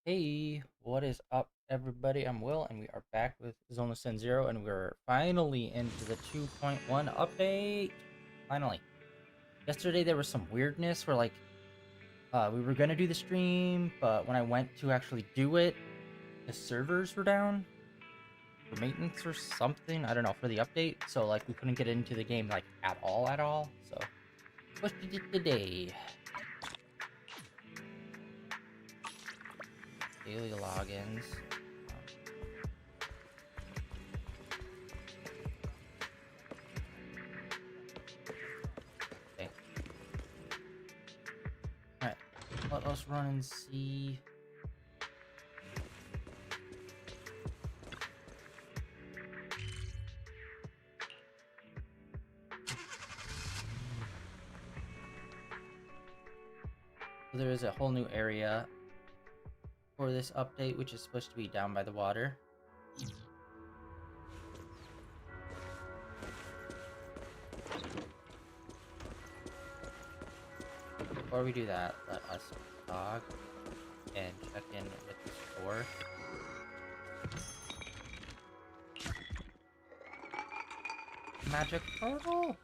Hey, what is up, everybody? I'm Will, and we are back with Zenless Zone Zero, and we're finally into the 2.1 update. Finally. Yesterday there was some weirdness where, we were gonna do the stream, but when I went to actually do it, the servers were down for maintenance or something. I don't know, for the update. So, we couldn't get into the game, at all. So, pushed it today. Daily logins. Okay. Alright, let us run and see. So there is a whole new area for this update, which is supposed to be down by the water. Before we do that, let us dog and check in with the store. Magic turtle!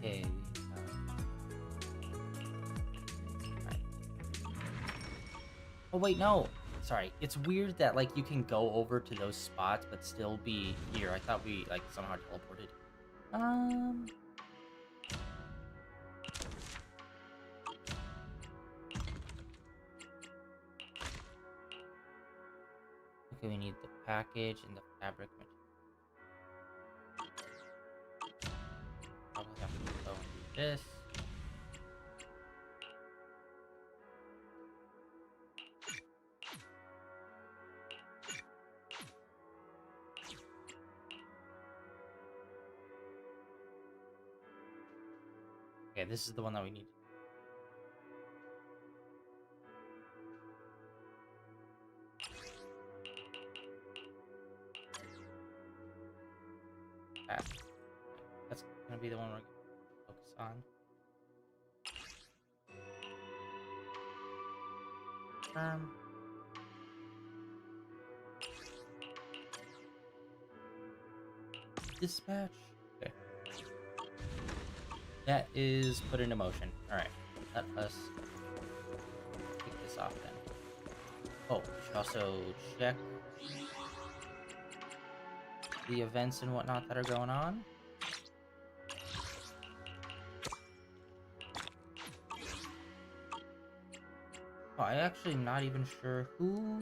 Okay. Right. Oh wait, no! Sorry, it's weird that you can go over to those spots but still be here. I thought we somehow teleported. Um Okay, we need the package and the fabric material. Probably have to go and do this. Okay, this is the one that we need. Ah, that's gonna be the one we're gonna focus on. Dispatch. Okay. That is put into motion. Alright. Let us take this off then. Oh, we should also check the events and whatnot that are going on. Oh, I actually not even sure who.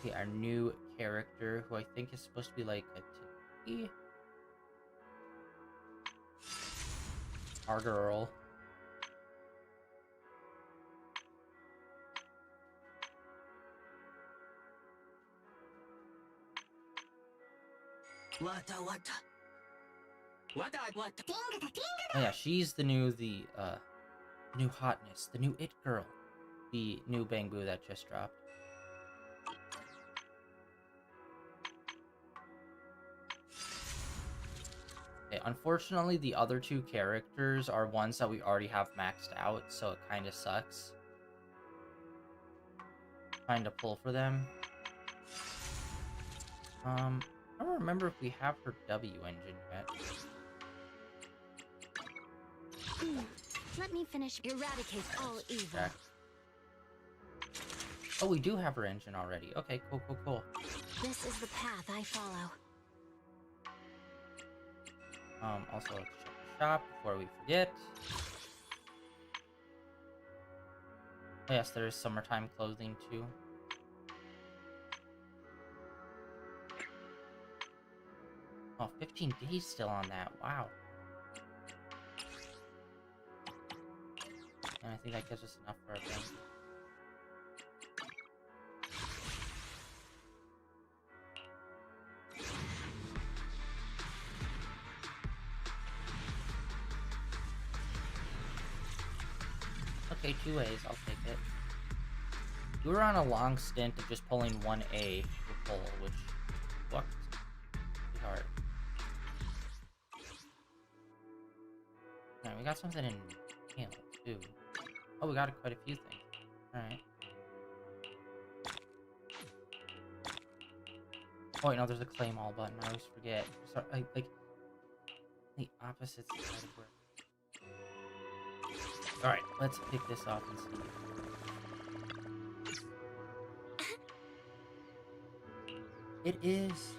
Okay, our new character, who I think is supposed to be like a T. Our girl. Oh yeah, she's the new new hotness, the new it girl, the new Bangboo that just dropped. Okay, unfortunately, the other two characters are ones that we already have maxed out, so it kind of sucks trying to pull for them. I don't remember if we have her W engine yet. Let me finish. Eradicate all evil. Check. Oh, we do have her engine already. Okay, cool. This is the path I follow. Also, let's check the shop before we forget. Oh, yes, there is summertime clothing too. Oh, 15 days still on that. Wow. And I think that gives us enough for a bank. Okay, 2 A's. I'll take it. We were on a long stint of just pulling 1A for pull, which sucked pretty hard. Alright, we got something in mail, too. Oh, we got quite a few things. Alright. Oh, wait, no, there's a claim all button. I always forget. Sorry, like, the opposite side of where... Alright, let's pick this off and see. It is.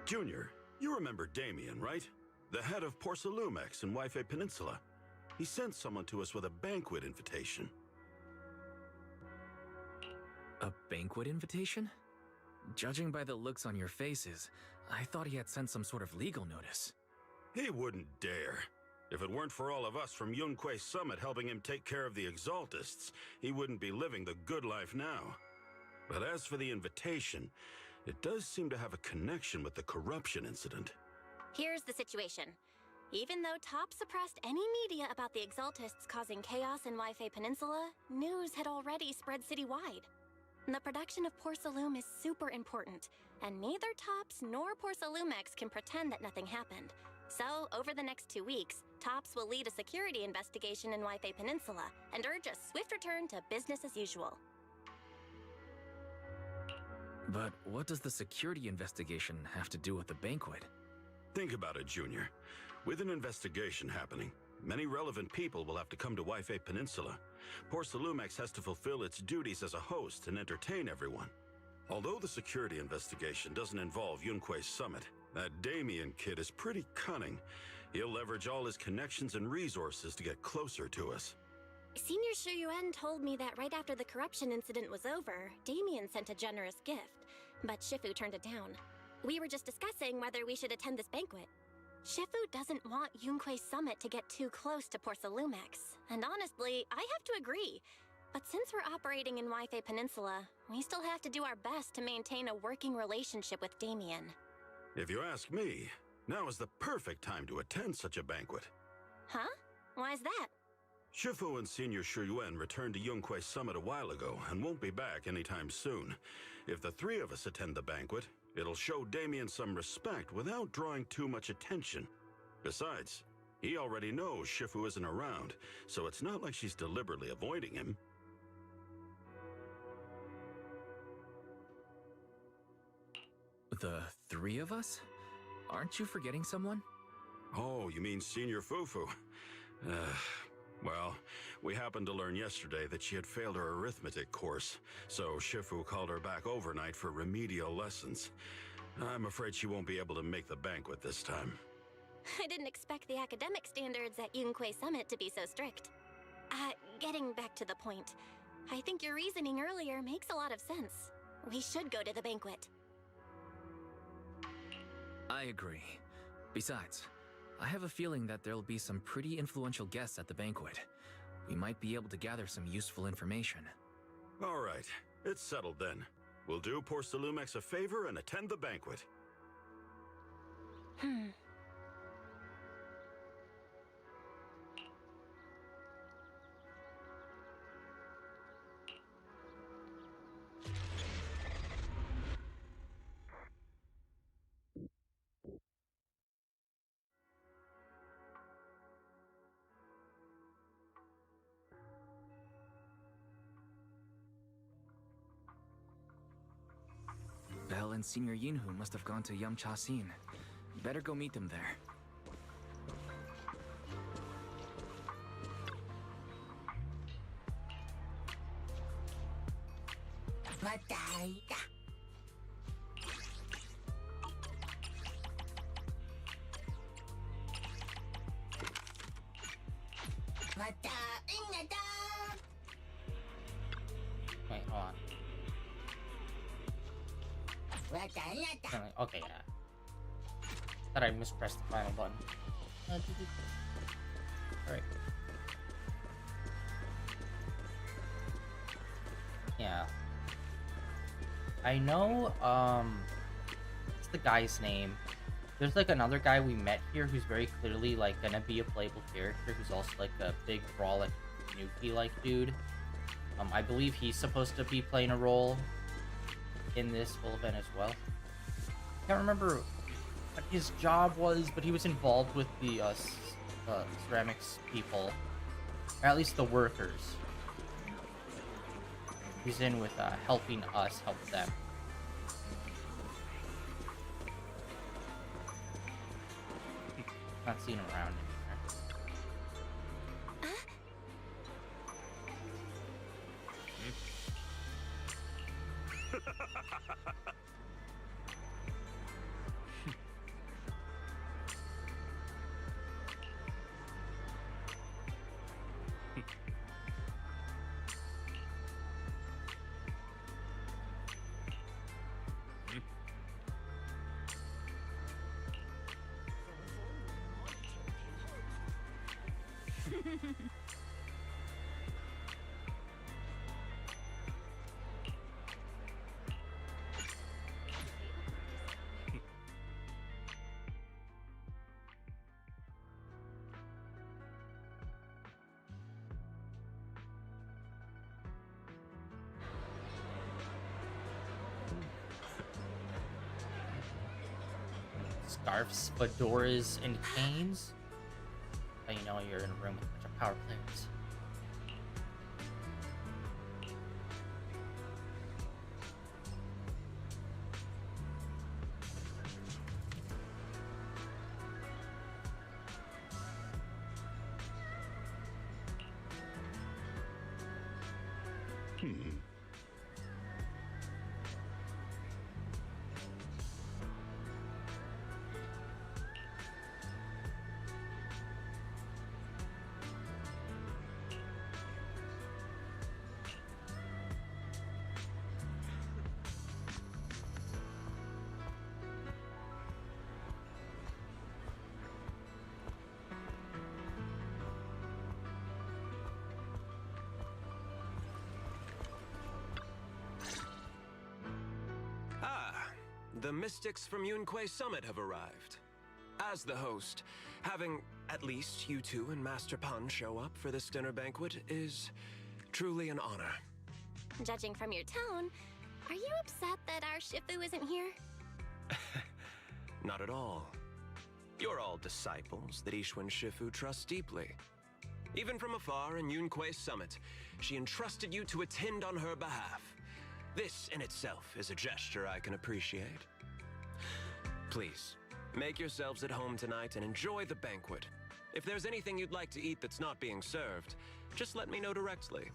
Junior, you remember Damien, right? The head of Porcelumex in Wi-Fi Peninsula. He sent someone to us with a banquet invitation. A banquet invitation? Judging by the looks on your faces, I thought he had sent some sort of legal notice. He wouldn't dare. If it weren't for all of us from Yunque Summit helping him take care of the Exaltists, he wouldn't be living the good life now. But as for the invitation, it does seem to have a connection with the corruption incident. Here's the situation. Even though Top suppressed any media about the Exaltists causing chaos in Wi-Fi Peninsula, news had already spread citywide. The production of Porcelume is super important, and neither Tops nor Porcelumex can pretend that nothing happened. So, over the next 2 weeks, Tops will lead a security investigation in Wi-Fi Peninsula and urge a swift return to business as usual. But what does the security investigation have to do with the banquet? Think about it, Junior. With an investigation happening, many relevant people will have to come to Wi-Fi Peninsula. Porcelumex has to fulfill its duties as a host and entertain everyone. Although the security investigation doesn't involve Yunque Summit, that Damien kid is pretty cunning. He'll leverage all his connections and resources to get closer to us. Senior Shuyuan told me that right after the corruption incident was over, Damien sent a generous gift, but Shifu turned it down. We were just discussing whether we should attend this banquet. Shifu doesn't want Yunque Summit to get too close to Porcelumex, and honestly, I have to agree. But since we're operating in Wi-Fi Peninsula, we still have to do our best to maintain a working relationship with Damien. If you ask me, now is the perfect time to attend such a banquet. Huh? Why's that? Shifu and Senior Shuyuan returned to Yunque Summit a while ago and won't be back anytime soon. If the three of us attend the banquet, it'll show Damien some respect without drawing too much attention. Besides, he already knows Shifu isn't around, so it's not like she's deliberately avoiding him. The three of us? Aren't you forgetting someone? Oh, you mean Senior Fufu? Well, we happened to learn yesterday that she had failed her arithmetic course, so Shifu called her back overnight for remedial lessons. I'm afraid she won't be able to make the banquet this time. I didn't expect the academic standards at Yunque Summit to be so strict. Getting back to the point, I think your reasoning earlier makes a lot of sense. We should go to the banquet. I agree. Besides, I have a feeling that there'll be some pretty influential guests at the banquet. We might be able to gather some useful information. All right, it's settled then. We'll do Porcelumex a favor and attend the banquet. Belle and Senior Yinhu must have gone to Yamcha-sin. Better go meet them there. Wait, hold on. Okay, yeah. Thought I mispressed the final button. Alright. Yeah. I know, what's the guy's name? There's like another guy we met here who's very clearly like gonna be a playable character, who's also like a big brolic Nuki like dude. I believe he's supposed to be playing a role in this whole event as well. Can't remember what his job was, but he was involved with the ceramics people, or at least the workers. He's in with helping us help them. Not seeing him around anymore. Scarfs, fedoras, and canes. How you know you're in a room with a bunch of power players. The mystics from Yunque Summit have arrived. As the host, having at least you two and Master Pan show up for this dinner banquet is truly an honor. Judging from your tone, are you upset that our Shifu isn't here? Not at all. You're all disciples that Ishwin Shifu trusts deeply. Even from afar in Yunque Summit, she entrusted you to attend on her behalf. This in itself is a gesture I can appreciate. Please, make yourselves at home tonight and enjoy the banquet. If there's anything you'd like to eat that's not being served, just let me know directly.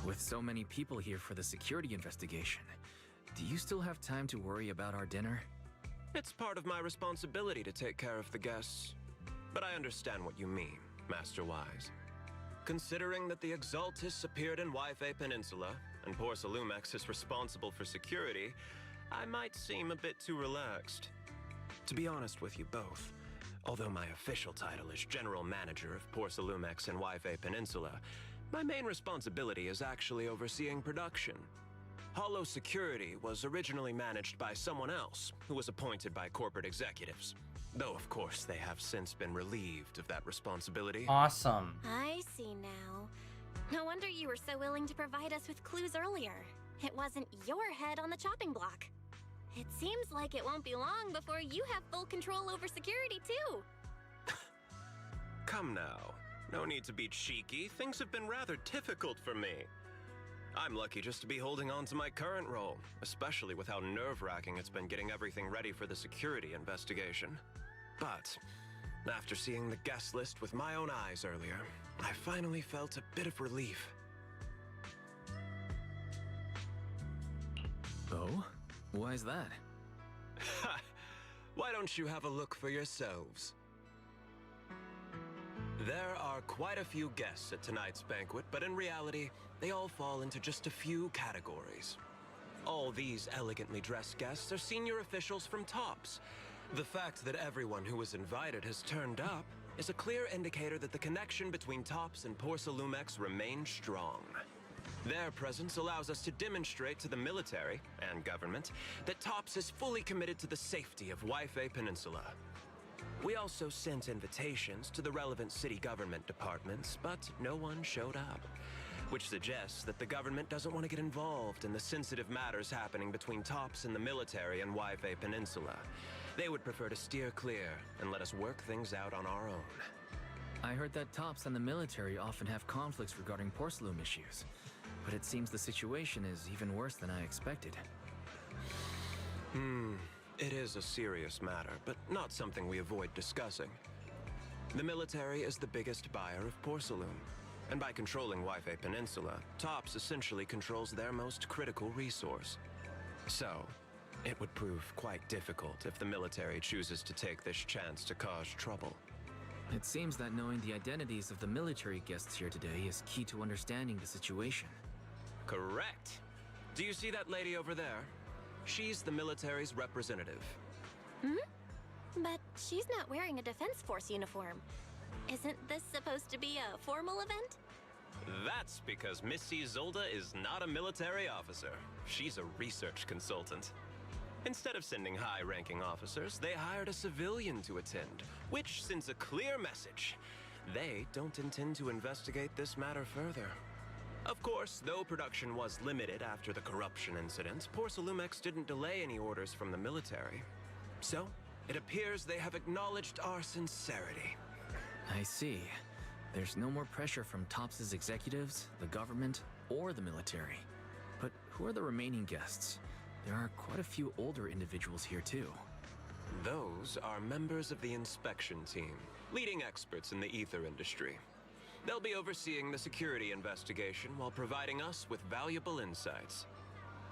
With so many people here for the security investigation, do you still have time to worry about our dinner? It's part of my responsibility to take care of the guests. But I understand what you mean, Master Wise. Considering that the Exaltists appeared in Yfe Peninsula, and Porcelumex is responsible for security, I might seem a bit too relaxed. To be honest with you both, although my official title is General Manager of Porcelumex and Yfe Peninsula, my main responsibility is actually overseeing production. Hollow Security was originally managed by someone else, who was appointed by corporate executives. Though, of course, they have since been relieved of that responsibility. Awesome. I see now. No wonder you were so willing to provide us with clues earlier. It wasn't your head on the chopping block. It seems like it won't be long before you have full control over security, too. Come now. No need to be cheeky. Things have been rather difficult for me. I'm lucky just to be holding on to my current role, especially with how nerve-wracking it's been getting everything ready for the security investigation. But after seeing the guest list with my own eyes earlier, I finally felt a bit of relief. Why is that? Ha! Why don't you have a look for yourselves? There are quite a few guests at tonight's banquet, but in reality, they all fall into just a few categories. All these elegantly dressed guests are senior officials from TOPS. The fact that everyone who was invited has turned up is a clear indicator that the connection between TOPS and Porsalumex remains strong. Their presence allows us to demonstrate to the military and government that TOPS is fully committed to the safety of Wi-Fi Peninsula. We also sent invitations to the relevant city government departments, but no one showed up, which suggests that the government doesn't want to get involved in the sensitive matters happening between TOPS and the military and Wi-Fi Peninsula. They would prefer to steer clear and let us work things out on our own. I heard that TOPS and the military often have conflicts regarding Porsalume issues, but it seems the situation is even worse than I expected. It is a serious matter, but not something we avoid discussing. The military is the biggest buyer of Porsalume, and by controlling Wi-Fi Peninsula, TOPS essentially controls their most critical resource. So, it would prove quite difficult if the military chooses to take this chance to cause trouble. It seems that knowing the identities of the military guests here today is key to understanding the situation. Correct. Do you see that lady over there? She's the military's representative. But she's not wearing a Defense Force uniform. Isn't this supposed to be a formal event? That's because Missy Zolda is not a military officer. She's a research consultant. Instead of sending high-ranking officers, they hired a civilian to attend, which sends a clear message. They don't intend to investigate this matter further. Of course, though production was limited after the corruption incident, Porsalumex didn't delay any orders from the military. So, it appears they have acknowledged our sincerity. I see. There's no more pressure from TOPS' executives, the government, or the military. But who are the remaining guests? There are quite a few older individuals here too. Those are members of the inspection team, leading experts in the ether industry. They'll be overseeing the security investigation while providing us with valuable insights.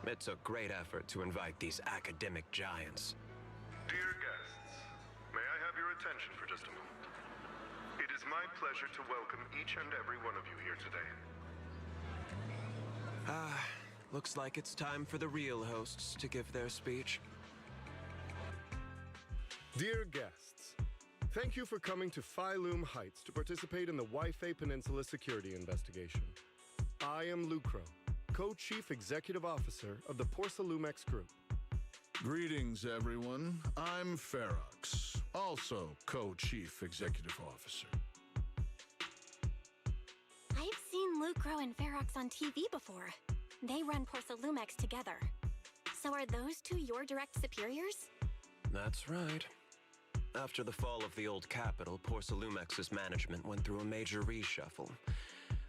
It took great effort to invite these academic giants. Dear guests, may I have your attention for just a moment? It is my pleasure to welcome each and every one of you here today. Looks like it's time for the real hosts to give their speech. Dear guests, thank you for coming to Phylume Heights to participate in the Wi-Fi Peninsula security investigation. I am Lucro, Co-Chief Executive Officer of the Porsalumex Group. Greetings, everyone. I'm Ferox, also Co-Chief Executive Officer. I've seen Lucro and Ferox on TV before. They run Porsalumex together. So are those two your direct superiors? That's right. After the fall of the old capital, Porsalumex's management went through a major reshuffle.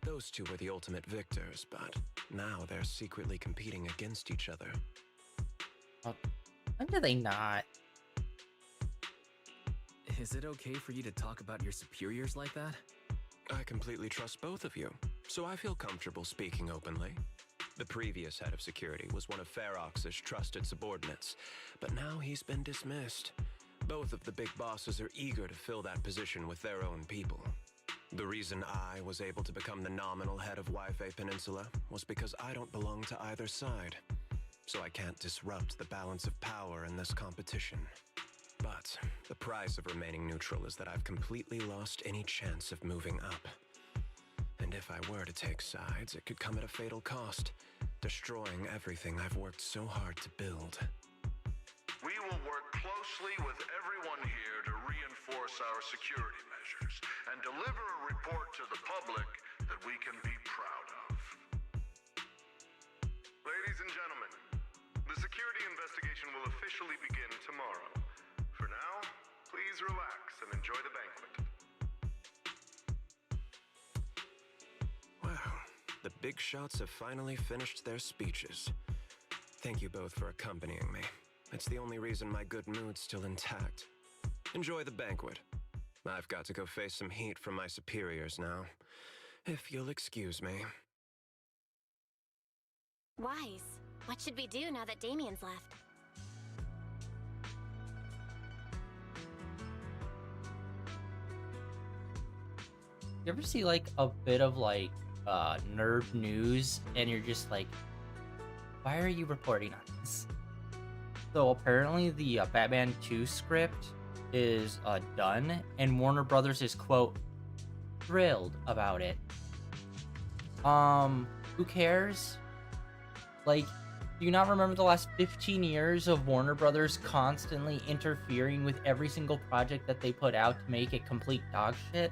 Those two were the ultimate victors, but now they're secretly competing against each other. When do they not? Is it okay for you to talk about your superiors like that? I completely trust both of you, so I feel comfortable speaking openly. The previous head of security was one of Ferox's trusted subordinates, but now he's been dismissed. Both of the big bosses are eager to fill that position with their own people. The reason I was able to become the nominal head of Wi-Fi Peninsula was because I don't belong to either side, so I can't disrupt the balance of power in this competition. But the price of remaining neutral is that I've completely lost any chance of moving up. And if I were to take sides, it could come at a fatal cost, destroying everything I've worked so hard to build. We will work closely with everyone here to reinforce our security measures and deliver a report to the public that we can be proud of. Ladies and gentlemen, the security investigation will officially begin tomorrow. For now, please relax and enjoy the banquet. Wow, the big shots have finally finished their speeches. Thank you both for accompanying me. It's the only reason my good mood's still intact. Enjoy the banquet. I've got to go face some heat from my superiors now. If you'll excuse me. Wise. What should we do now that Damien's left? You ever see like a bit of like nerd news and you're just like, why are you reporting on this? So apparently the Batman 2 script is done, and Warner Brothers is, quote, thrilled about it. Who cares? Like, do you not remember the last 15 years of Warner Brothers constantly interfering with every single project that they put out to make it complete dog shit?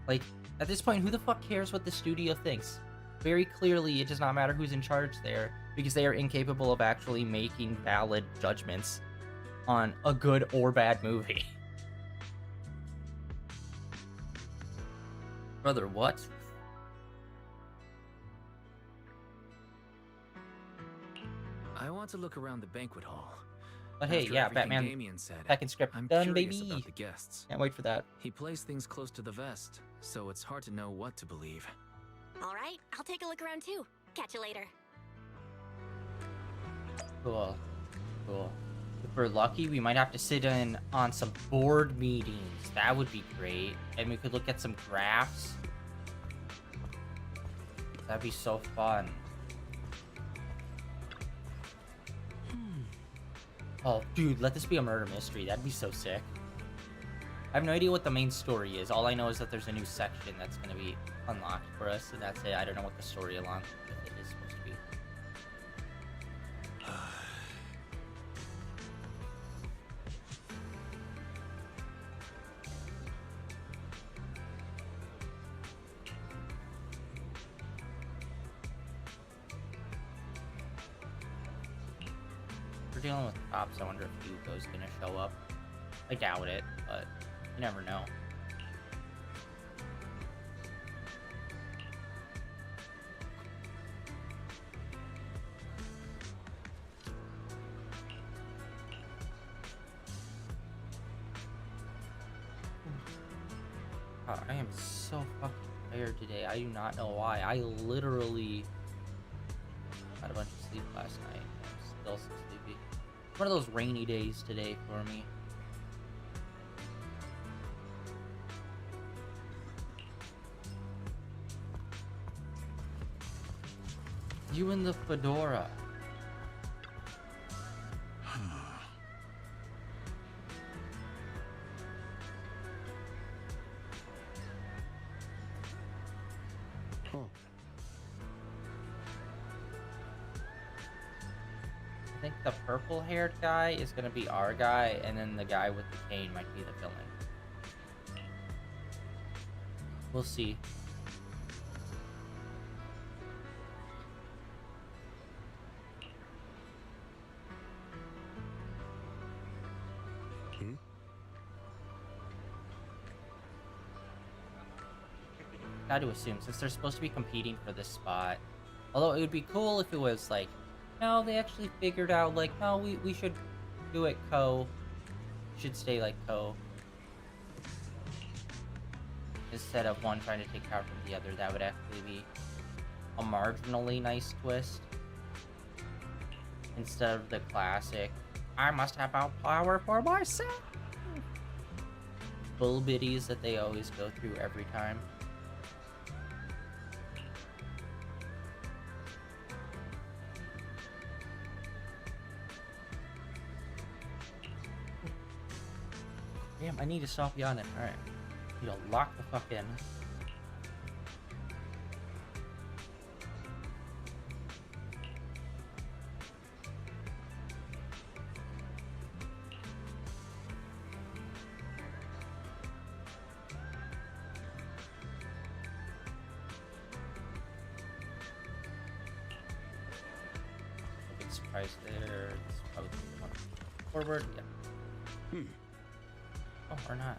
Like, at this point, who the fuck cares what the studio thinks? Very clearly, it does not matter who's in charge there, because they are incapable of actually making valid judgments on a good or bad movie. Brother, what? I want to look around the banquet hall. But hey, After yeah, everything Batman Damien said, second script I'm done, curious baby. about the guests. Can't wait for that. He plays things close to the vest, so it's hard to know what to believe. All right, I'll take a look around too. Catch you later. Cool. Cool. If we're lucky, we might have to sit in on some board meetings. That would be great. And we could look at some graphs. That'd be so fun. Oh, dude, let this be a murder mystery. That'd be so sick. I have no idea what the main story is. All I know is that there's a new section that's going to be unlocked for us, and that's it. I don't know what the story along with it is supposed to be. We're dealing with cops. I wonder if Hugo's going to show up. I doubt it, but you never know. God, I am so fucking tired today. I do not know why. I literally had a bunch of sleep last night. I'm still so sleepy. One of those rainy days today for me. You and the fedora. I think the purple-haired guy is gonna be our guy, and then the guy with the cane might be the villain. We'll see. Got to assume, since they're supposed to be competing for this spot. Although it would be cool if it was like, no, they actually figured out, like, no, we should do it co. Should stay like co. Instead of one trying to take power from the other. That would actually be a marginally nice twist. Instead of the classic, I must have power for myself. Bull biddies that they always go through every time. Damn, I need to stop yawning. Alright. Need to lock the fuck in. Big surprise there. It's probably going forward. Yeah. Oh, or not.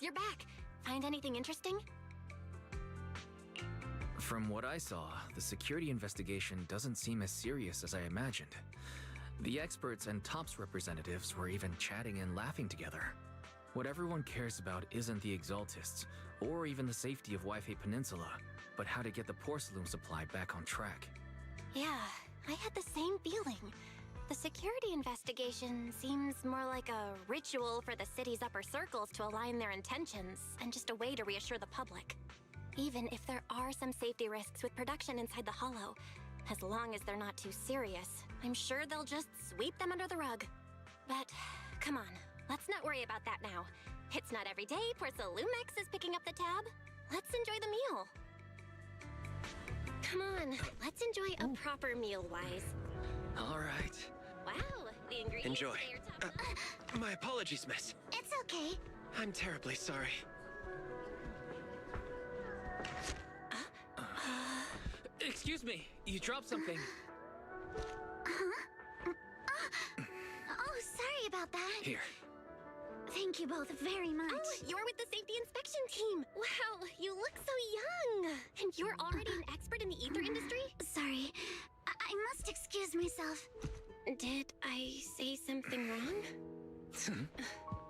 you're back. Find anything interesting? From what I saw, the security investigation doesn't seem as serious as I imagined. The experts and TOPS representatives were even chatting and laughing together. What everyone cares about isn't the Exaltists, or even the safety of Wi-Fi Peninsula, but how to get the porcelain supply back on track. Yeah, I had the same feeling. The security investigation seems more like a ritual for the city's upper circles to align their intentions, and just a way to reassure the public. Even if there are some safety risks with production inside the Hollow, as long as they're not too serious, I'm sure they'll just sweep them under the rug. But, come on, let's not worry about that now. It's not every day Porcelumex is picking up the tab. Let's enjoy the meal. Come on, let's enjoy a proper meal, Wise. All right. Wow, the ingredients Enjoy. today are top. My apologies, miss. It's okay. I'm terribly sorry. Excuse me, you dropped something. Oh, sorry about that. Here. Thank you both very much. Oh, you're with the safety inspection team. Wow, you look so young. And you're already an expert in the ether industry? Sorry, I must excuse myself. Did I say something wrong?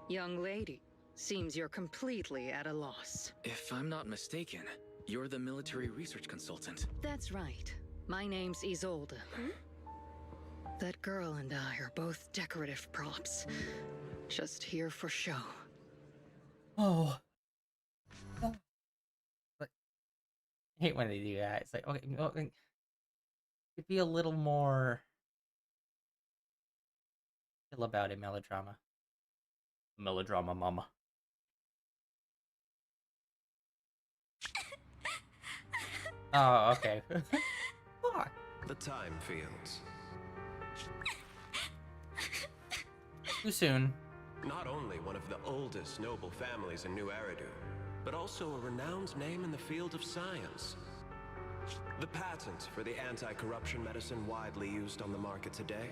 Young lady, seems you're completely at a loss. If I'm not mistaken, you're the military research consultant. That's right. My name's Isolde. That girl and I are both decorative props. Just here for show. Oh. But I hate when they do that. It's like, okay, well, it could be a little more chill about it, melodrama. Melodrama mama. Oh, okay. Fuck. The time fields. Too soon. Not only one of the oldest noble families in New Eridu, but also a renowned name in the field of science. The patent for the anti-corruption medicine widely used on the market today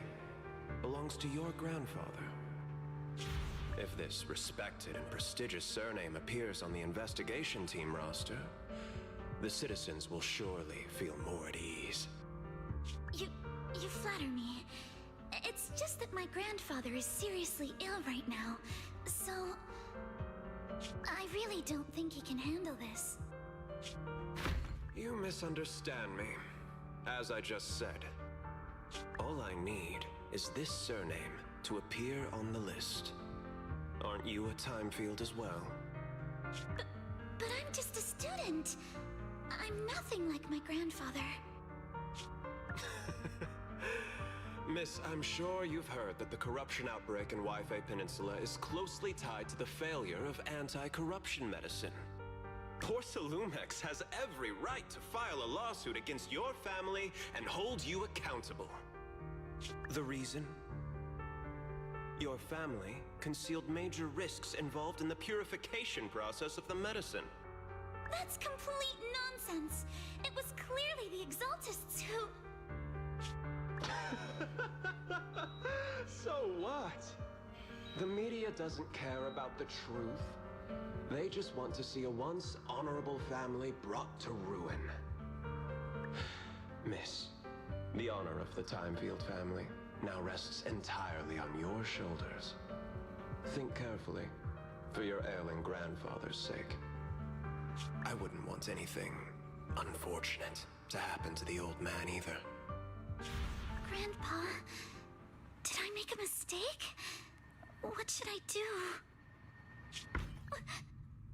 belongs to your grandfather. If this respected and prestigious surname appears on the investigation team roster, the citizens will surely feel more at ease. You flatter me. It's just that my grandfather is seriously ill right now, so I really don't think he can handle this. You misunderstand me. As I just said, all I need is this surname to appear on the list. Aren't you a time field as well? But I'm just a student. I'm nothing like my grandfather. Miss, I'm sure you've heard that the corruption outbreak in Wi-Fi Peninsula is closely tied to the failure of anti-corruption medicine. Porcelumex has every right to file a lawsuit against your family and hold you accountable. The reason? Your family concealed major risks involved in the purification process of the medicine. That's complete nonsense. It was clearly the Exaltists who... So what? The media doesn't care about the truth. They just want to see a once honorable family brought to ruin. Miss, the honor of the Timefield family now rests entirely on your shoulders. Think carefully, for your ailing grandfather's sake. I wouldn't want anything unfortunate to happen to the old man either. Grandpa, did I make a mistake? What should I do?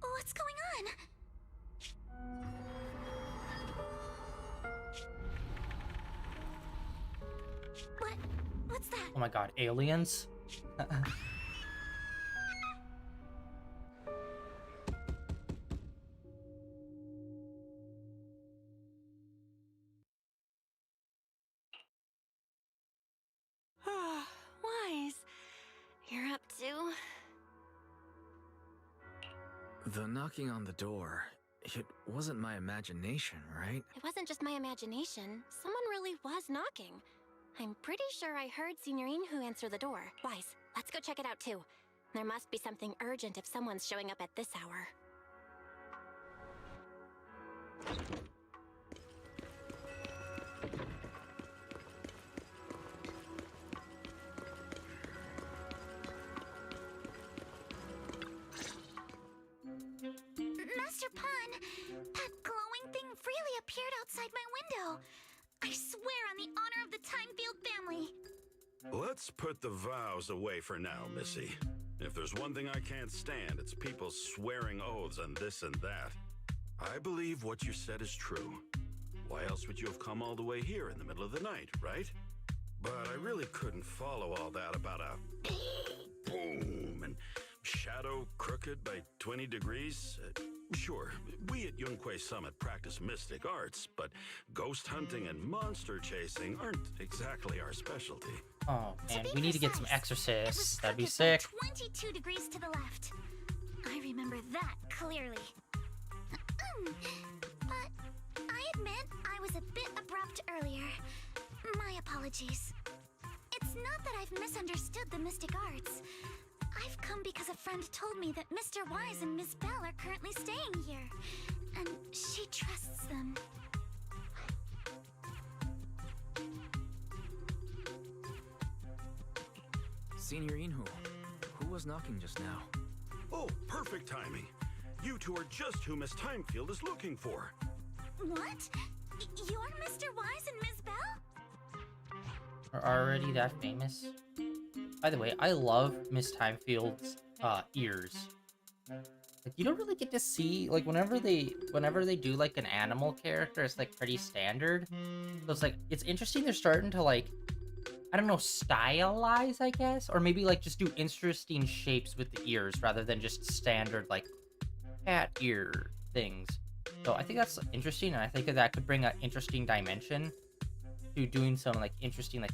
What's going on? What's that? Oh my god, aliens? Wise, you're up too? The knocking on the door, it wasn't my imagination, right? It wasn't just my imagination. Someone really was knocking. I'm pretty sure I heard Signorine who answer the door. Wise, let's go check it out too. There must be something urgent if someone's showing up at this hour. Master Pun, that glowing thing freely appeared outside my window. I swear on the honor of the Timefield family. Let's put the vows away for now, Missy. If there's one thing I can't stand, it's people swearing oaths on this and that. I believe what you said is true. Why else would you have come all the way here in the middle of the night, right? But I really couldn't follow all that about a boom and shadow crooked by 20 degrees. Sure, we at Yunquay Summit practice mystic arts, but ghost hunting and monster chasing aren't exactly our specialty. Oh man, we need to get some Precise, it was exorcists. That'd be crooked sick. by 22 degrees to the left. I remember that clearly. But I admit I was a bit abrupt earlier. My apologies. It's not that I've misunderstood the mystic arts. I've come because a friend told me that Mr. Wise and Miss Belle are currently staying here, and she trusts them. Senior Inhu, who was knocking just now? Oh, perfect timing. You two are just who Miss Timefield is looking for. What? You're Mr. Wise and Miss Belle? Are already that famous? By the way, I love Miss Timefield's ears. Like, you don't really get to see, like, whenever they do like an animal character, it's like pretty standard. So it's like, it's interesting they're starting to, like, I don't know, stylize, I guess, or maybe like just do interesting shapes with the ears rather than just standard like cat ear things. So I think that's interesting, and I think that could bring an interesting dimension to doing some like interesting like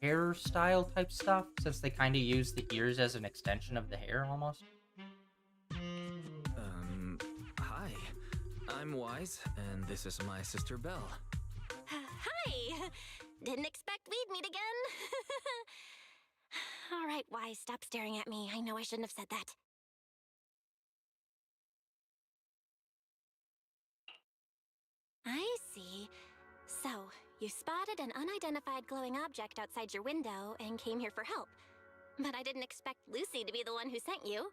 hairstyle type stuff, since they kind of use the ears as an extension of the hair almost. Hi. I'm Wise, and this is my sister Belle. Hi! Didn't expect we'd meet again. All right, Wise, stop staring at me. I know I shouldn't have said that. I see. So, you spotted an unidentified glowing object outside your window and came here for help. But I didn't expect Lucy to be the one who sent you.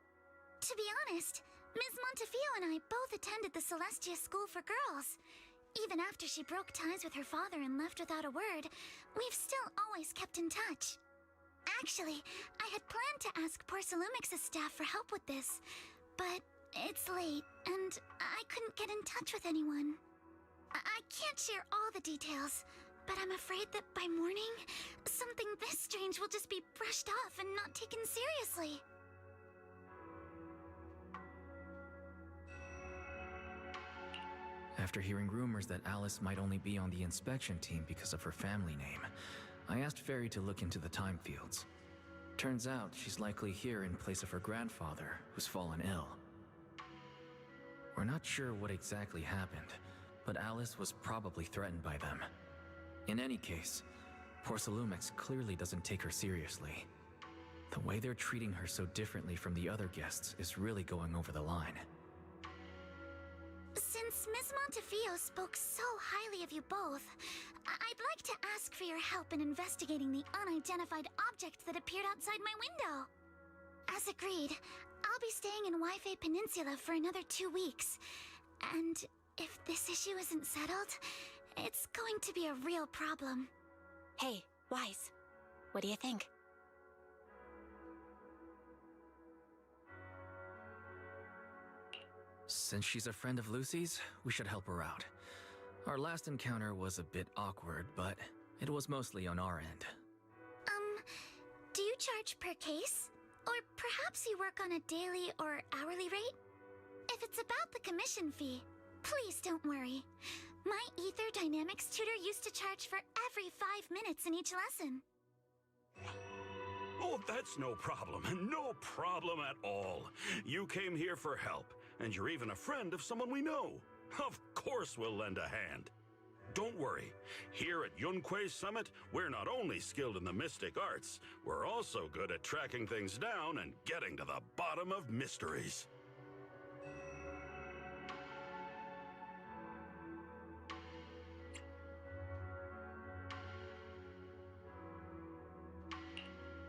To be honest, Ms. Montefiore and I both attended the Celestia School for Girls. Even after she broke ties with her father and left without a word, we've still always kept in touch. Actually, I had planned to ask Porcelumix's staff for help with this, but it's late, and I couldn't get in touch with anyone. I can't share all the details, but I'm afraid that by morning, something this strange will just be brushed off and not taken seriously. After hearing rumors that Alice might only be on the inspection team because of her family name, I asked Fairy to look into the time fields. Turns out she's likely here in place of her grandfather, who's fallen ill. We're not sure what exactly happened, but Alice was probably threatened by them. In any case, Porcelumix clearly doesn't take her seriously. The way they're treating her so differently from the other guests is really going over the line. Since Ms. Montefiore spoke so highly of you both, I'd like to ask for your help in investigating the unidentified object that appeared outside my window. As agreed, I'll be staying in Wi-Fi Peninsula for another 2 weeks. And if this issue isn't settled, it's going to be a real problem. Hey, Wise, what do you think? Since she's a friend of Lucy's, we should help her out. Our last encounter was a bit awkward, but it was mostly on our end. Do you charge per case? Or perhaps you work on a daily or hourly rate? If it's about the commission fee, please don't worry. My Ether Dynamics tutor used to charge for every 5 minutes in each lesson. Oh, that's no problem. No problem at all. You came here for help, and you're even a friend of someone we know. Of course we'll lend a hand. Don't worry. Here at Yunquei Summit, we're not only skilled in the mystic arts, we're also good at tracking things down and getting to the bottom of mysteries.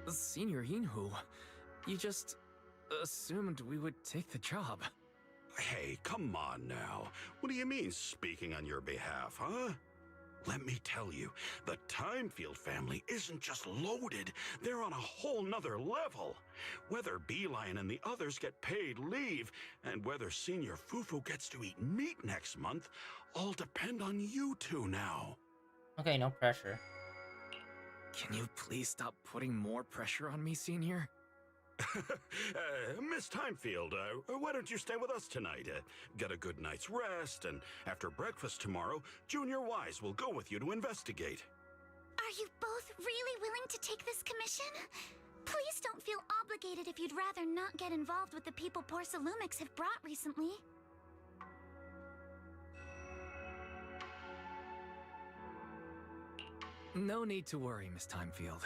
Senior Yinhu, you just assumed we would take the job. Hey, come on now. What do you mean speaking on your behalf, huh? Let me tell you, the Timefield family isn't just loaded, they're on a whole nother level. Whether Beeline and the others get paid leave, and whether Senior Fufu gets to eat meat next month, all depend on you two now. Okay, no pressure. Can you please stop putting more pressure on me, Senior? Miss Timefield, why don't you stay with us tonight? Get a good night's rest, and after breakfast tomorrow, Junior Wise will go with you to investigate. Are you both really willing to take this commission? Please don't feel obligated if you'd rather not get involved with the people Porcelumix have brought recently. No need to worry, Miss Timefield.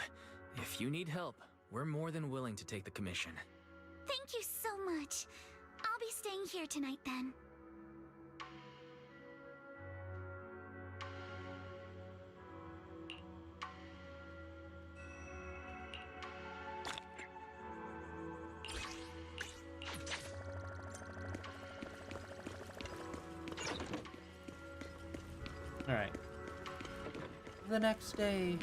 If you need help, we're more than willing to take the commission. Thank you so much. I'll be staying here tonight then. Alright. The next day.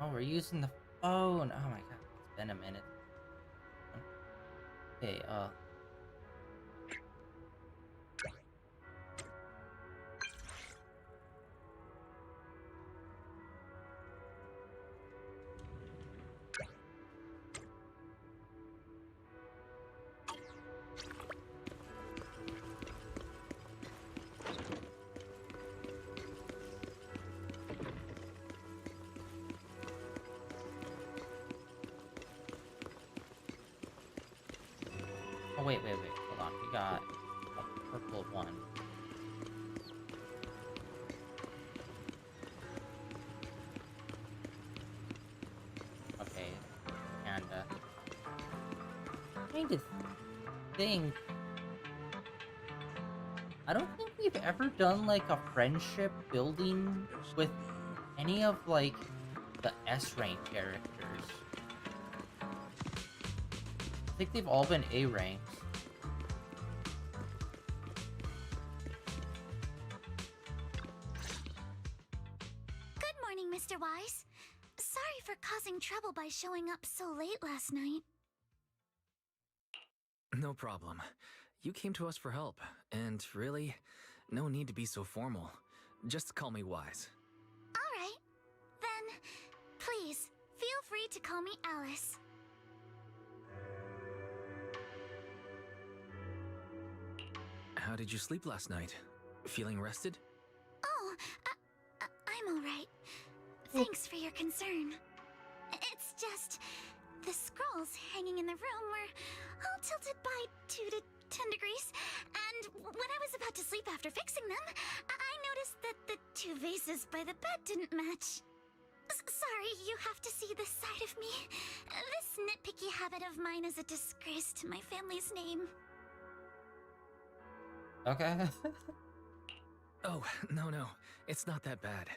Oh, we're using the phone. Oh my god, it's been a minute. Okay, oh, wait, hold on. We got a purple one. Okay, and, I'm trying to think. I don't think we've ever done, like, a friendship building with any of, like, the S-rank characters. I think they've all been A ranks. Good morning, Mr. Wise. Sorry for causing trouble by showing up so late last night. No problem. You came to us for help, and really, no need to be so formal. Just call me Wise. All right. Then, please, feel free to call me Alice. How did you sleep last night? Feeling rested? Oh, I'm all right. Thanks for your concern. It's just, the scrolls hanging in the room were all tilted by 2 to 10 degrees, and when I was about to sleep after fixing them, I noticed that the 2 vases by the bed didn't match. Sorry, you have to see this side of me. This nitpicky habit of mine is a disgrace to my family's name. Okay. Oh, no. It's not that bad.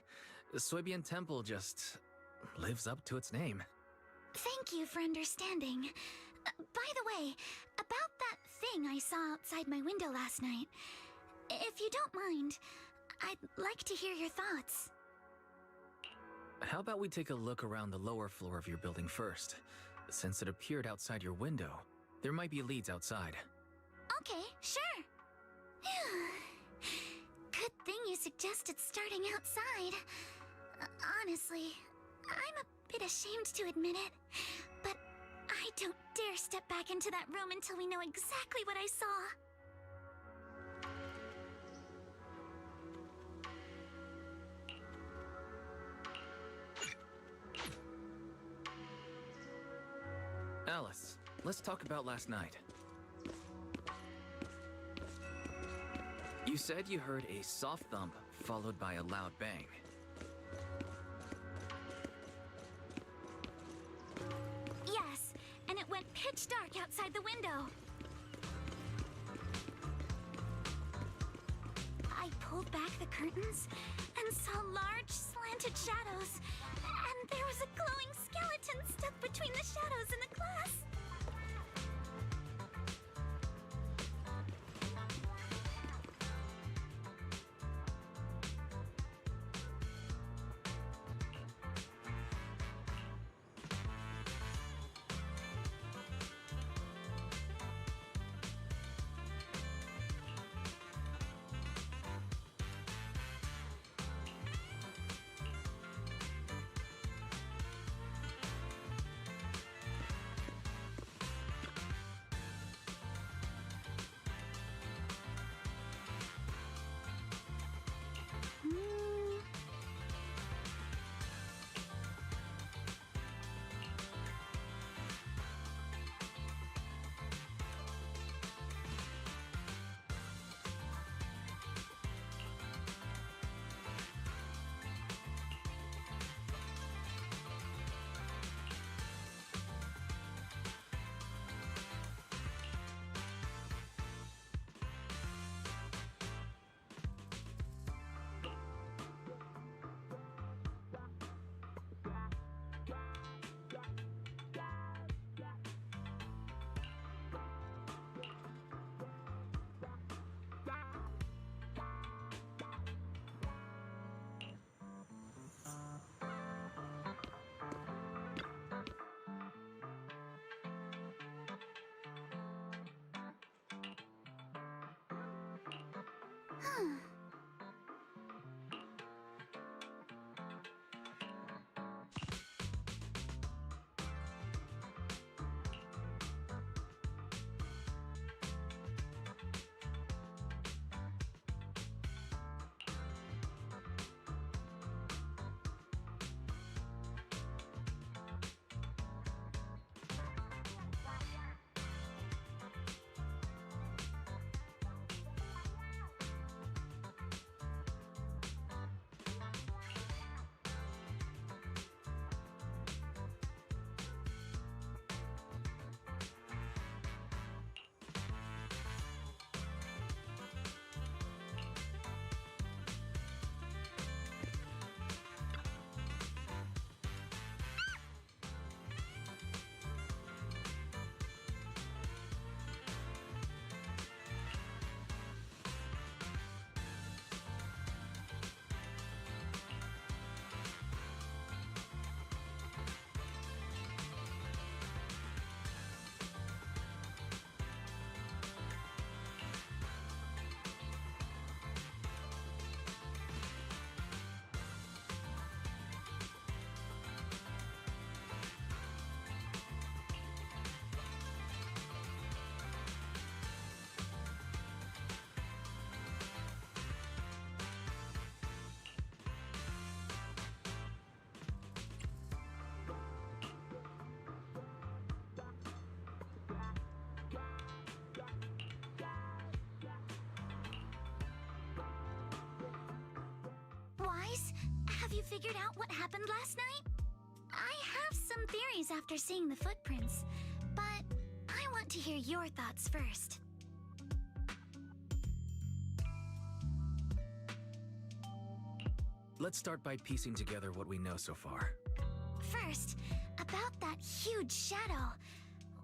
Soybian Temple just lives up to its name. Thank you for understanding. By the way, about that thing I saw outside my window last night, if you don't mind, I'd like to hear your thoughts. How about we take a look around the lower floor of your building first? Since it appeared outside your window, there might be leads outside. Okay, sure. Good thing you suggested starting outside. Honestly, I'm a bit ashamed to admit it, but I don't dare step back into that room until we know exactly what I saw. Alice, let's talk about last night. You said you heard a soft thump followed by a loud bang. Yes, and it went pitch dark outside the window. I pulled back the curtains and saw large slanted shadows. And there was a glowing skeleton stuck between the shadows and the glass. Have you figured out what happened last night? I have some theories after seeing the footprints, but I want to hear your thoughts first. Let's start by piecing together what we know so far. First, about that huge shadow.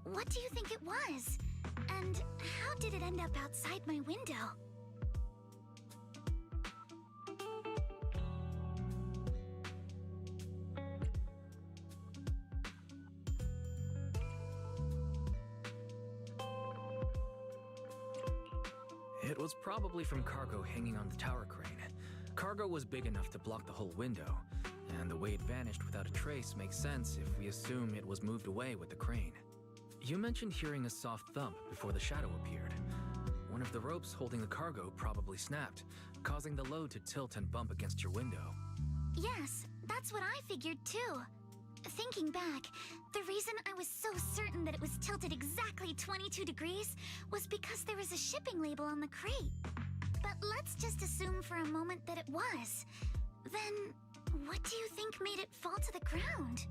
What do you think it was? And how did it end up outside my window? It was probably from cargo hanging on the tower crane. Cargo was big enough to block the whole window, and the way it vanished without a trace makes sense if we assume it was moved away with the crane. You mentioned hearing a soft thump before the shadow appeared. One of the ropes holding the cargo probably snapped, causing the load to tilt and bump against your window. Yes, that's what I figured too. Thinking back, the reason I was so certain that it was tilted exactly 22 degrees was because there was a shipping label on the crate. But let's just assume for a moment that it was. Then, what do you think made it fall to the ground?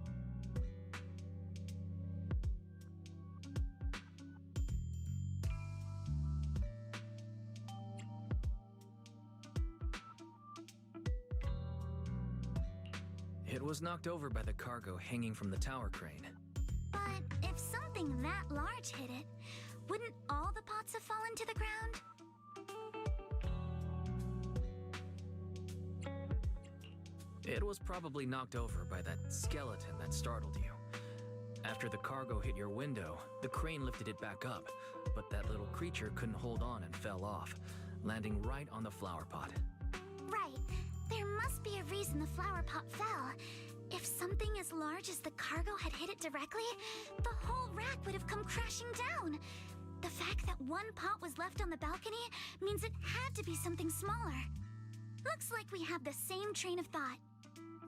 It was knocked over by the cargo hanging from the tower crane. But if something that large hit it, wouldn't all the pots have fallen to the ground? It was probably knocked over by that skeleton that startled you. After the cargo hit your window, the crane lifted it back up, but that little creature couldn't hold on and fell off, landing right on the flower pot. Right. There must be a reason the flower pot fell. If something as large as the cargo had hit it directly, the whole rack would have come crashing down. The fact that one pot was left on the balcony means it had to be something smaller. Looks like we have the same train of thought.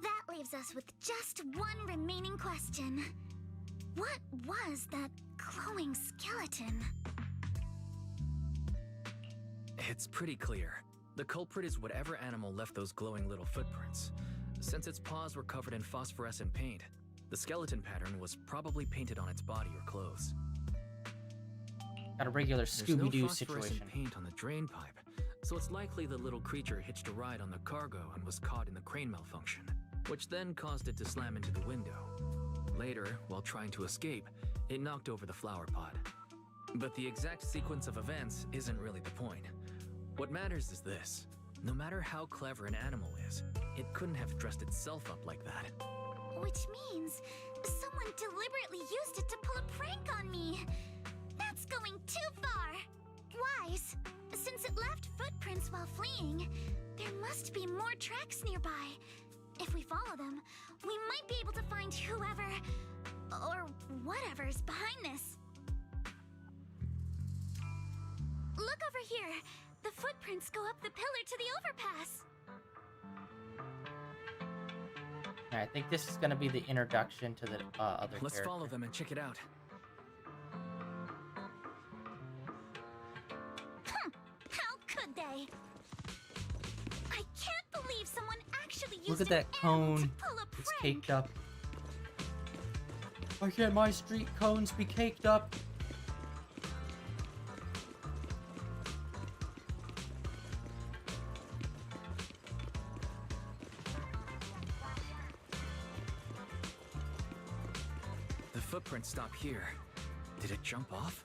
That leaves us with just one remaining question. What was that glowing skeleton? It's pretty clear. The culprit is whatever animal left those glowing little footprints. Since its paws were covered in phosphorescent paint, the skeleton pattern was probably painted on its body or clothes. Got a regular There's Scooby-Doo no situation. phosphorescent paint on the drain pipe, so it's likely the little creature hitched a ride on the cargo and was caught in the crane malfunction, which then caused it to slam into the window. Later, while trying to escape, it knocked over the flower pot. But the exact sequence of events isn't really the point. What matters is this. No matter how clever an animal is, it couldn't have dressed itself up like that. Which means someone deliberately used it to pull a prank on me. That's going too far. Wise, since it left footprints while fleeing, there must be more tracks nearby. If we follow them, we might be able to find whoever or whatever's behind this. Look over here. The footprints go up the pillar to the overpass. I think this is going to be the introduction to the other Let's character. follow them and check it out. How could they? I can't believe someone actually used Look at that an animal cone. to pull a It's prank. caked up. Why can't my street cones be caked up? The footprints stop here. Did it jump off?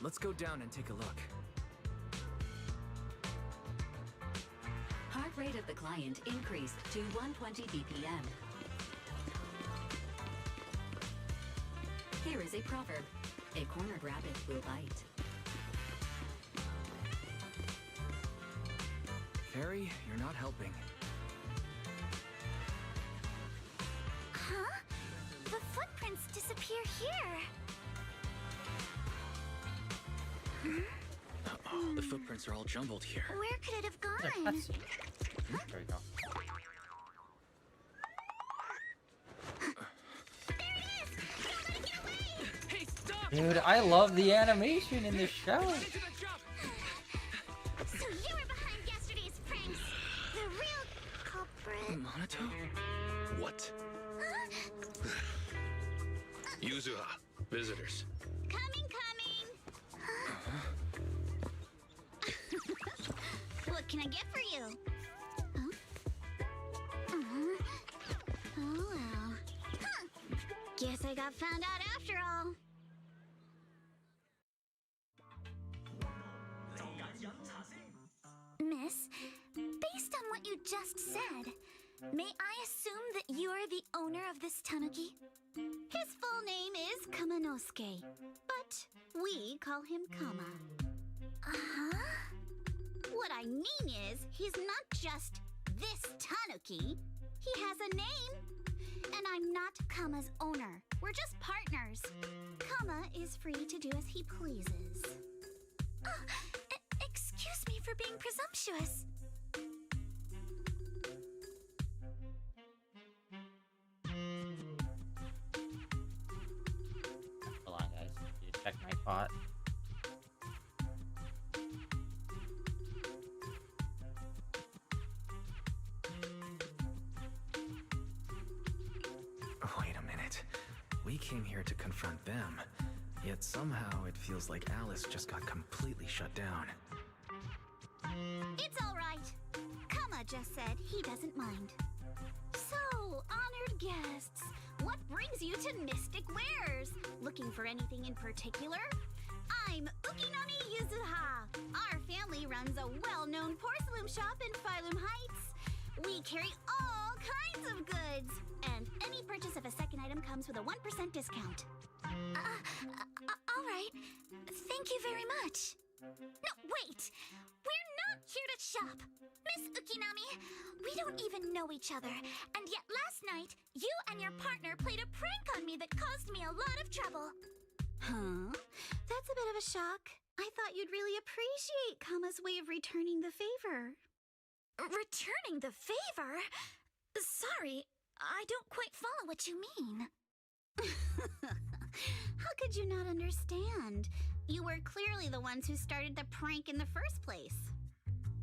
Let's go down and take a look. Heart rate of the client increased to 120 BPM. Here is a proverb. A cornered rabbit will bite. Harry, you're not helping. Huh? The footprints disappear here. Uh-oh, the footprints are all jumbled here. Where could it have There's a gone? cutscene. There we go. There it is! Somebody get away! Hey, stop! Dude, I love the animation in this show. So you were behind yesterday's pranks. The real culprit. Monato? What? Huh? Yuzuha, visitors. Coming. What can I get for you? Huh? Oh well. Huh. Guess I got found out after all. Miss, based on what you just said, may I assume that you are the owner of this tanuki? His full name is Kamanosuke, but we call him Kama. Uh-huh. What I mean is, he's not just this tanuki. He has a name. And I'm not Kama's owner. We're just partners. Kama is free to do as he pleases. Excuse me for being presumptuous. bot. Wait a minute. We came here to confront them, yet somehow it feels like Alice just got completely shut down. It's all right. Kama just said he doesn't mind. So, honored guests, what brings you to Mystic Wares? Looking for anything in particular? I'm Ukinami Yuzuha. Our family runs a well-known porcelain shop in Phylum Heights. We carry all kinds of goods, and any purchase of a second item comes with a 1% discount. All right. Thank you very much. No, wait! We're not here to shop! Miss Ukinami, we don't even know each other, and yet last night, you and your partner played a prank on me that caused me a lot of trouble. Huh? That's a bit of a shock. I thought you'd really appreciate Kama's way of returning the favor. Returning the favor? Sorry, I don't quite follow what you mean. How could you not understand? You were clearly the ones who started the prank in the first place.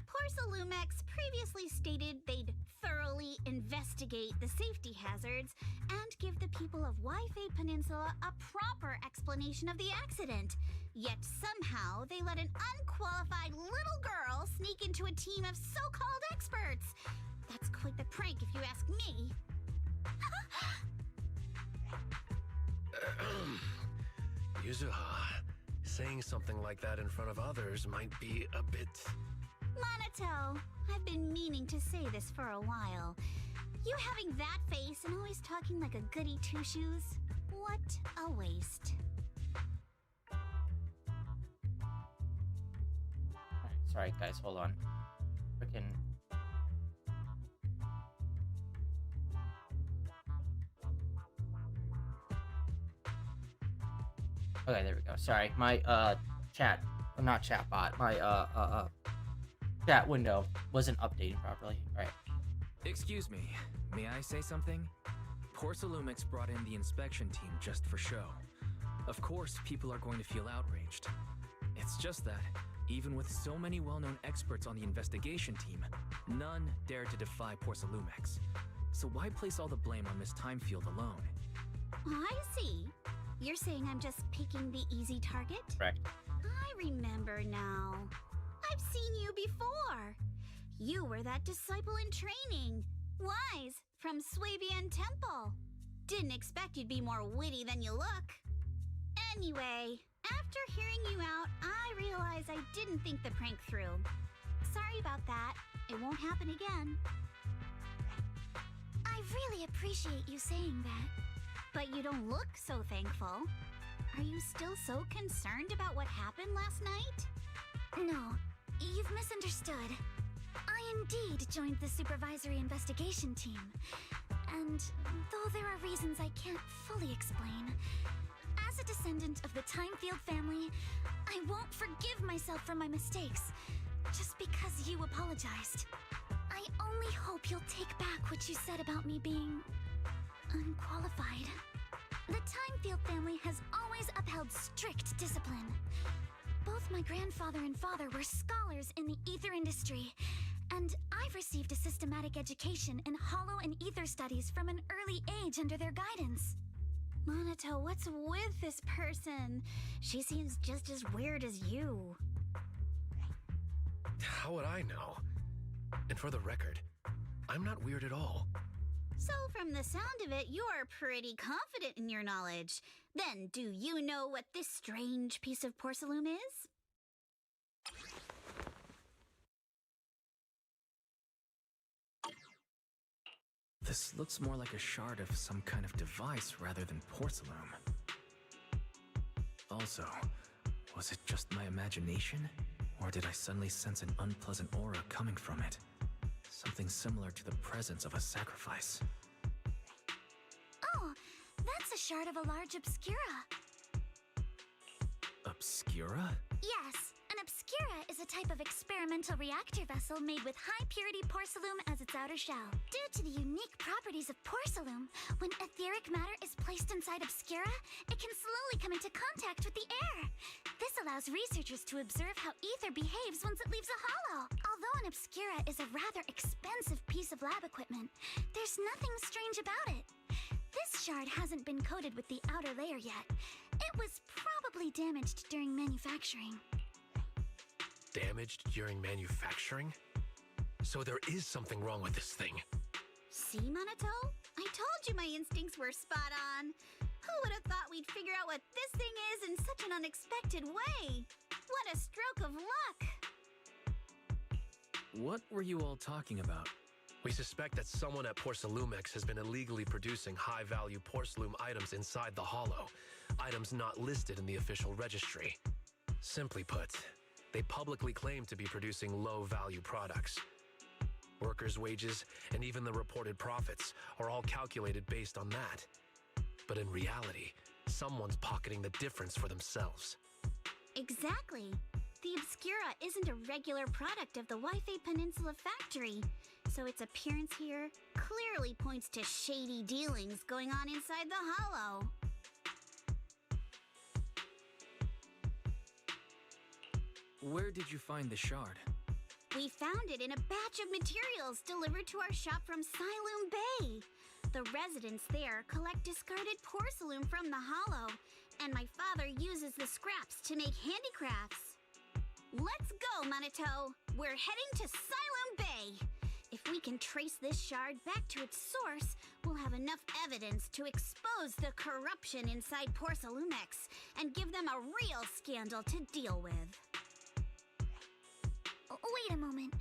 Porcelumex previously stated they'd thoroughly investigate the safety hazards and give the people of Wi-Fi Peninsula a proper explanation of the accident. Yet somehow they let an unqualified little girl sneak into a team of so-called experts. That's quite the prank if you ask me. Yuzuha, saying something like that in front of others might be a bit... Monato, I've been meaning to say this for a while. You having that face and always talking like a goody two-shoes? What a waste. Sorry, guys, hold on. Freaking. Okay, there we go. Sorry, my chat, not chat bot, my chat window wasn't updating properly. All right. Excuse me, may I say something? Porcelumex brought in the inspection team just for show. Of course, people are going to feel outraged. It's just that, even with so many well-known experts on the investigation team, none dare to defy Porcelumex. So why place all the blame on Miss Timefield alone? I see. You're saying I'm just picking the easy target? Correct. I remember now. I've seen you before. You were that disciple in training. Wise, from Swabian Temple. Didn't expect you'd be more witty than you look. Anyway, after hearing you out, I realized I didn't think the prank through. Sorry about that. It won't happen again. I really appreciate you saying that. But you don't look so thankful. Are you still so concerned about what happened last night? No, you've misunderstood. I indeed joined the supervisory investigation team. And though there are reasons I can't fully explain, as a descendant of the Timefield family, I won't forgive myself for my mistakes just because you apologized. I only hope you'll take back what you said about me being unqualified. The Timefield family has always upheld strict discipline. Both my grandfather and father were scholars in the ether industry, and I've received a systematic education in hollow and ether studies from an early age under their guidance. Monato, what's with this person? She seems just as weird as you. How would I know? And for the record, I'm not weird at all. So from the sound of it, you're pretty confident in your knowledge. Then, do you know what this strange piece of porcelain is? This looks more like a shard of some kind of device rather than porcelain. Also, was it just my imagination? Or did I suddenly sense an unpleasant aura coming from it? Something similar to the presence of a sacrifice. Oh, that's a shard of a large obscura. Obscura? Yes, an obscura Obscura is a type of experimental reactor vessel made with high-purity porcelain as its outer shell. Due to the unique properties of porcelain, when etheric matter is placed inside Obscura, it can slowly come into contact with the air. This allows researchers to observe how ether behaves once it leaves a hollow. Although an Obscura is a rather expensive piece of lab equipment, there's nothing strange about it. This shard hasn't been coated with the outer layer yet. It was probably damaged during manufacturing. Damaged during manufacturing? So there is something wrong with this thing. See, Monato? I told you my instincts were spot on. Who would have thought we'd figure out what this thing is in such an unexpected way? What a stroke of luck! What were you all talking about? We suspect that someone at Porcelumex has been illegally producing high-value porcelain items inside the hollow, items not listed in the official registry. Simply put, they publicly claim to be producing low-value products. Workers' wages and even the reported profits are all calculated based on that. But in reality, someone's pocketing the difference for themselves. Exactly. The Obscura isn't a regular product of the Wi-Fi Peninsula factory, so its appearance here clearly points to shady dealings going on inside the hollow. Where did you find the shard? We found it in a batch of materials delivered to our shop from Siloom Bay. The residents there collect discarded porcelain from the hollow, and my father uses the scraps to make handicrafts. Let's go, Monato! We're heading to Siloom Bay! If we can trace this shard back to its source, we'll have enough evidence to expose the corruption inside Porcelumex and give them a real scandal to deal with. Wait a moment.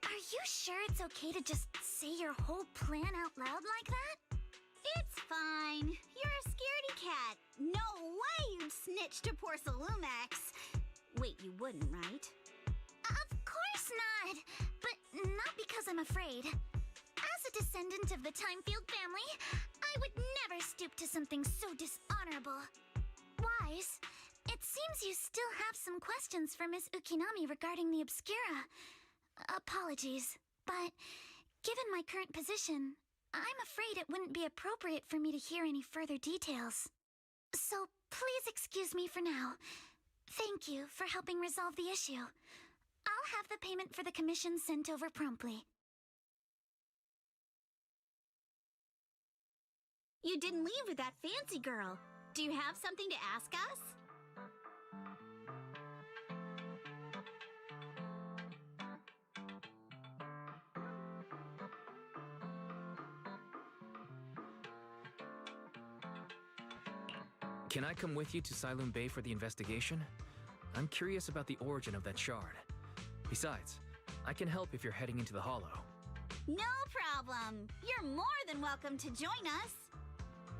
Are you sure it's okay to just say your whole plan out loud like that? It's fine. You're a scaredy cat. No way you'd snitch to Porcelumex. Wait, you wouldn't, right? Of course not. But not because I'm afraid. As a descendant of the Timefield family, I would never stoop to something so dishonorable. Wise, it seems you still have some questions for Miss Ukinami regarding the Obscura. Apologies, but given my current position, I'm afraid it wouldn't be appropriate for me to hear any further details. So please excuse me for now. Thank you for helping resolve the issue. I'll have the payment for the commission sent over promptly. You didn't leave with that fancy girl. Do you have something to ask us? Can I come with you to Siloom Bay for the investigation? I'm curious about the origin of that shard. Besides, I can help if you're heading into the hollow. No problem. You're more than welcome to join us.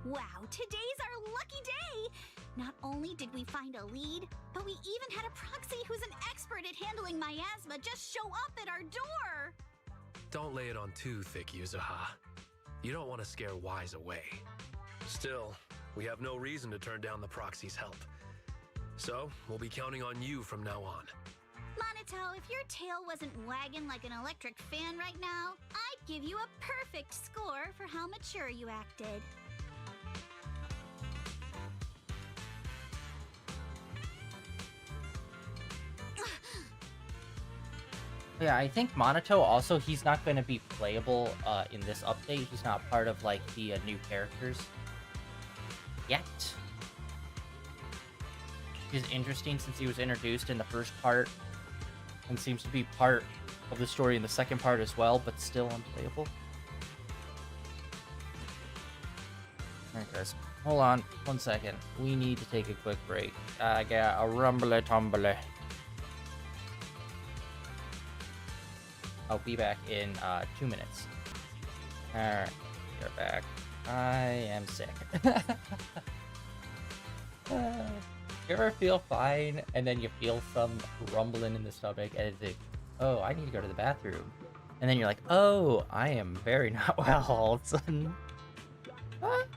Wow, today's our lucky day. Not only did we find a lead, but we even had a proxy who's an expert at handling miasma just show up at our door. Don't lay it on too thick, Yuzuha. You don't want to scare Wise away. Still, we have no reason to turn down the Proxy's help. So, we'll be counting on you from now on. Monato, if your tail wasn't wagging like an electric fan right now, I'd give you a perfect score for how mature you acted. Yeah, I think Monato also, he's not going to be playable in this update. He's not part of, like, the new characters yet. Which is interesting since he was introduced in the first part and seems to be part of the story in the second part as well, but still unplayable. Alright guys, hold on 1 second. We need to take a quick break. I got a rumbly-tumbly. I'll be back in 2 minutes. Alright, we're back. I am sick. You ever feel fine and then you feel some rumbling in the stomach and it's like, oh, I need to go to the bathroom. And then you're like, oh, I am very not well all of a sudden. But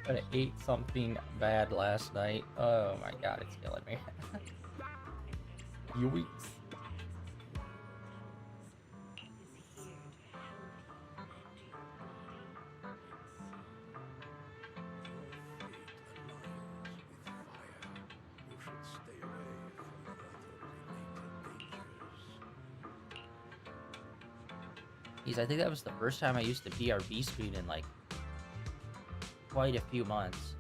I ate something bad last night. Oh my god, it's killing me. Yoinks. Jeez, I think that was the first time I used the BRB screen in like quite a few months.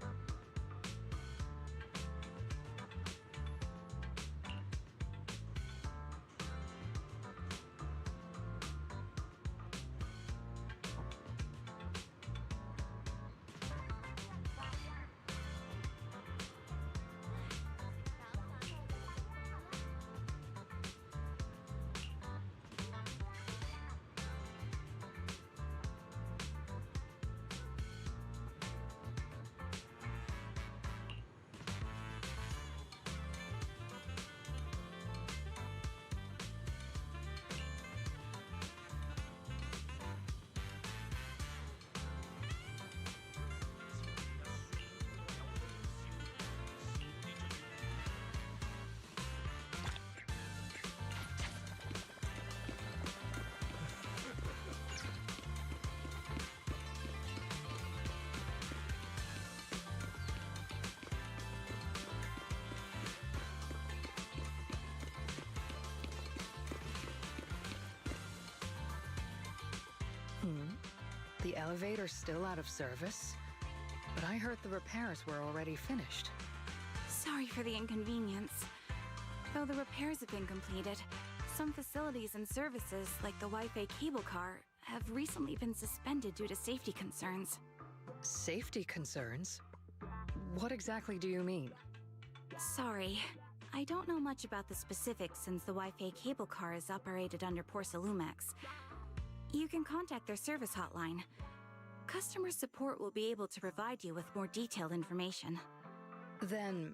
The elevator's still out of service? But I heard the repairs were already finished. Sorry for the inconvenience. Though the repairs have been completed, some facilities and services, like the Wi-Fi cable car, have recently been suspended due to safety concerns. Safety concerns? What exactly do you mean? Sorry. I don't know much about the specifics since the Wi-Fi cable car is operated under Porsalumex. You can contact their service hotline. Customer support will be able to provide you with more detailed information. Then,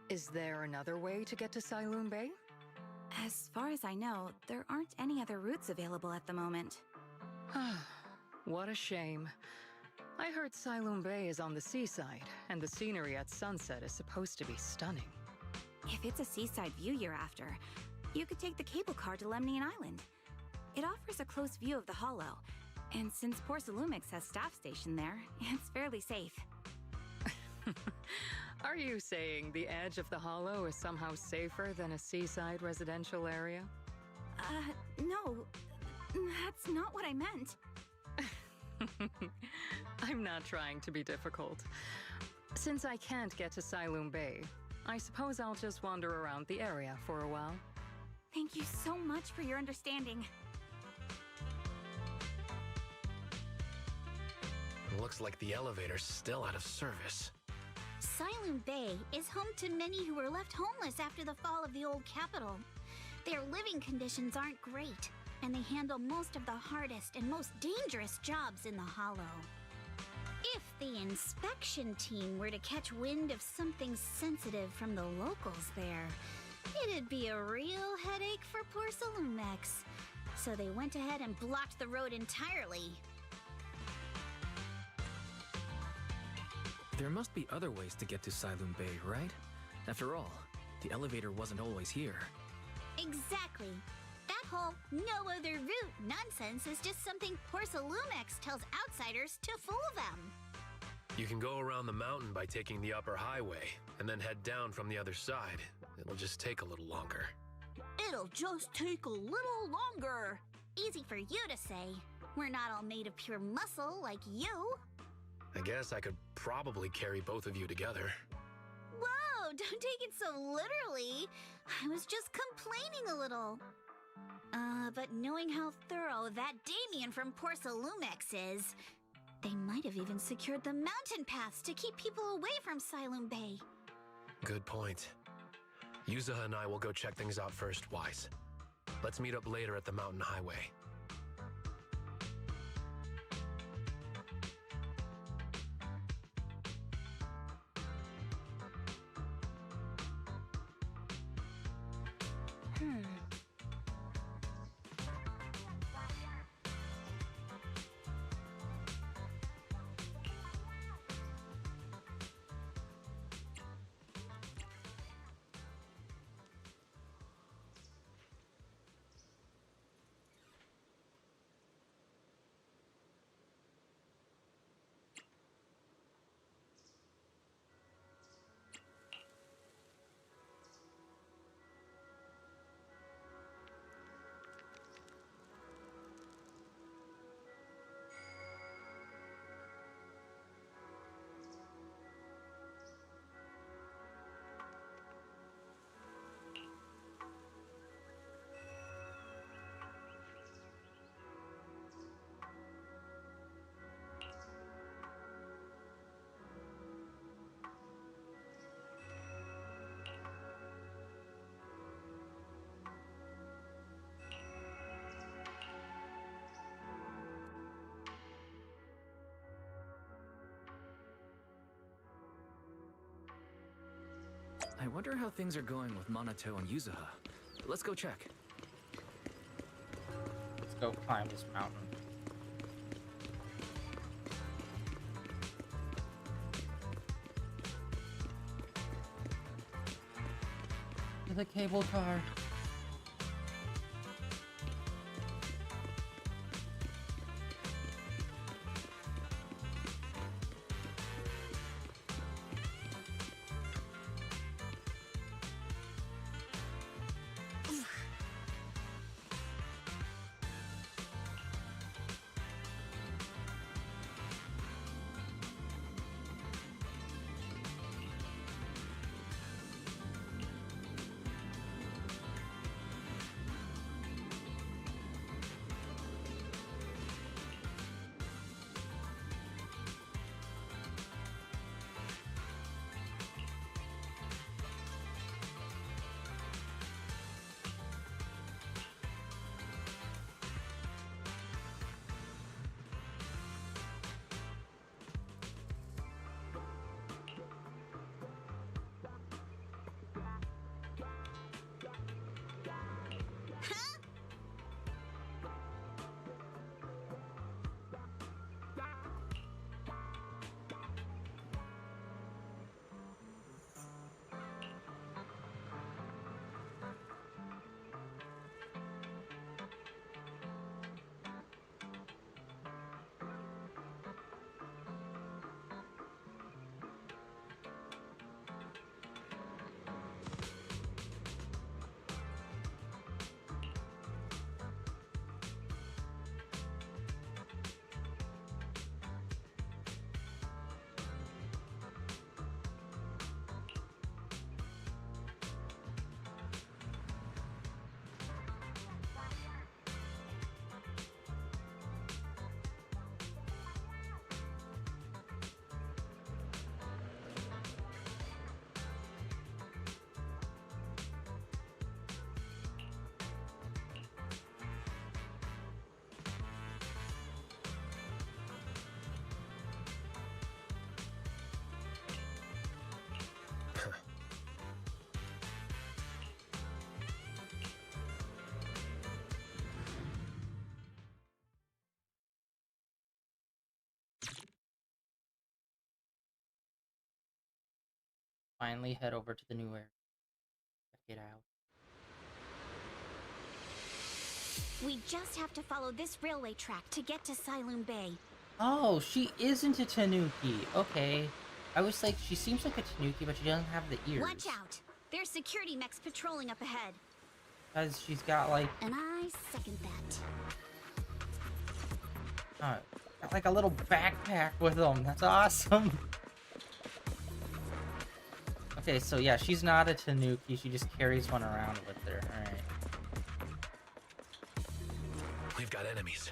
is there another way to get to Siloon Bay? As far as I know, there aren't any other routes available at the moment. What a shame. I heard Siloon Bay is on the seaside, and the scenery at sunset is supposed to be stunning. If it's a seaside view you're after, you could take the cable car to Lemnian Island. It offers a close view of the Hollow, and since Porsalumex has staff stationed there, it's fairly safe. Are you saying the edge of the Hollow is somehow safer than a seaside residential area? No. That's not what I meant. I'm not trying to be difficult. Since I can't get to Siloon Bay, I suppose I'll just wander around the area for a while. Thank you so much for your understanding. Looks like the elevator's still out of service. Siloon Bay is home to many who were left homeless after the fall of the old capital. Their living conditions aren't great, and they handle most of the hardest and most dangerous jobs in the Hollow. If the inspection team were to catch wind of something sensitive from the locals there, it'd be a real headache for Porsalumex. So they went ahead and blocked the road entirely. There must be other ways to get to Siloon Bay, right? After all, the elevator wasn't always here. Exactly. That whole no other route nonsense is just something Porsalumex tells outsiders to fool them. You can go around the mountain by taking the upper highway, and then head down from the other side. It'll just take a little longer. It'll just take a little longer. Easy for you to say. We're not all made of pure muscle like you. I guess I could probably carry both of you together. Whoa, don't take it so literally. I was just complaining a little. But knowing how thorough that Damien from Porsalumex is, they might have even secured the mountain paths to keep people away from Siloon Bay. Good point. Yuzaha and I will go check things out first, Wise. Let's meet up later at the mountain highway. I wonder how things are going with Monato and Yuzuha. Let's go check. Let's go climb this mountain. To the cable car. Finally head over to the new area. Check it out. We just have to follow this railway track to get to Sailoon Bay. Oh, she isn't a Tanuki. Okay. I was like, she seems like a Tanuki, but she doesn't have the ears. Watch out! There's security mechs patrolling up ahead. Because she's got like... And I second that. got like a little backpack with them. That's awesome. Okay, so yeah, she's not a Tanuki. She just carries one around with her. Alright. We've got enemies.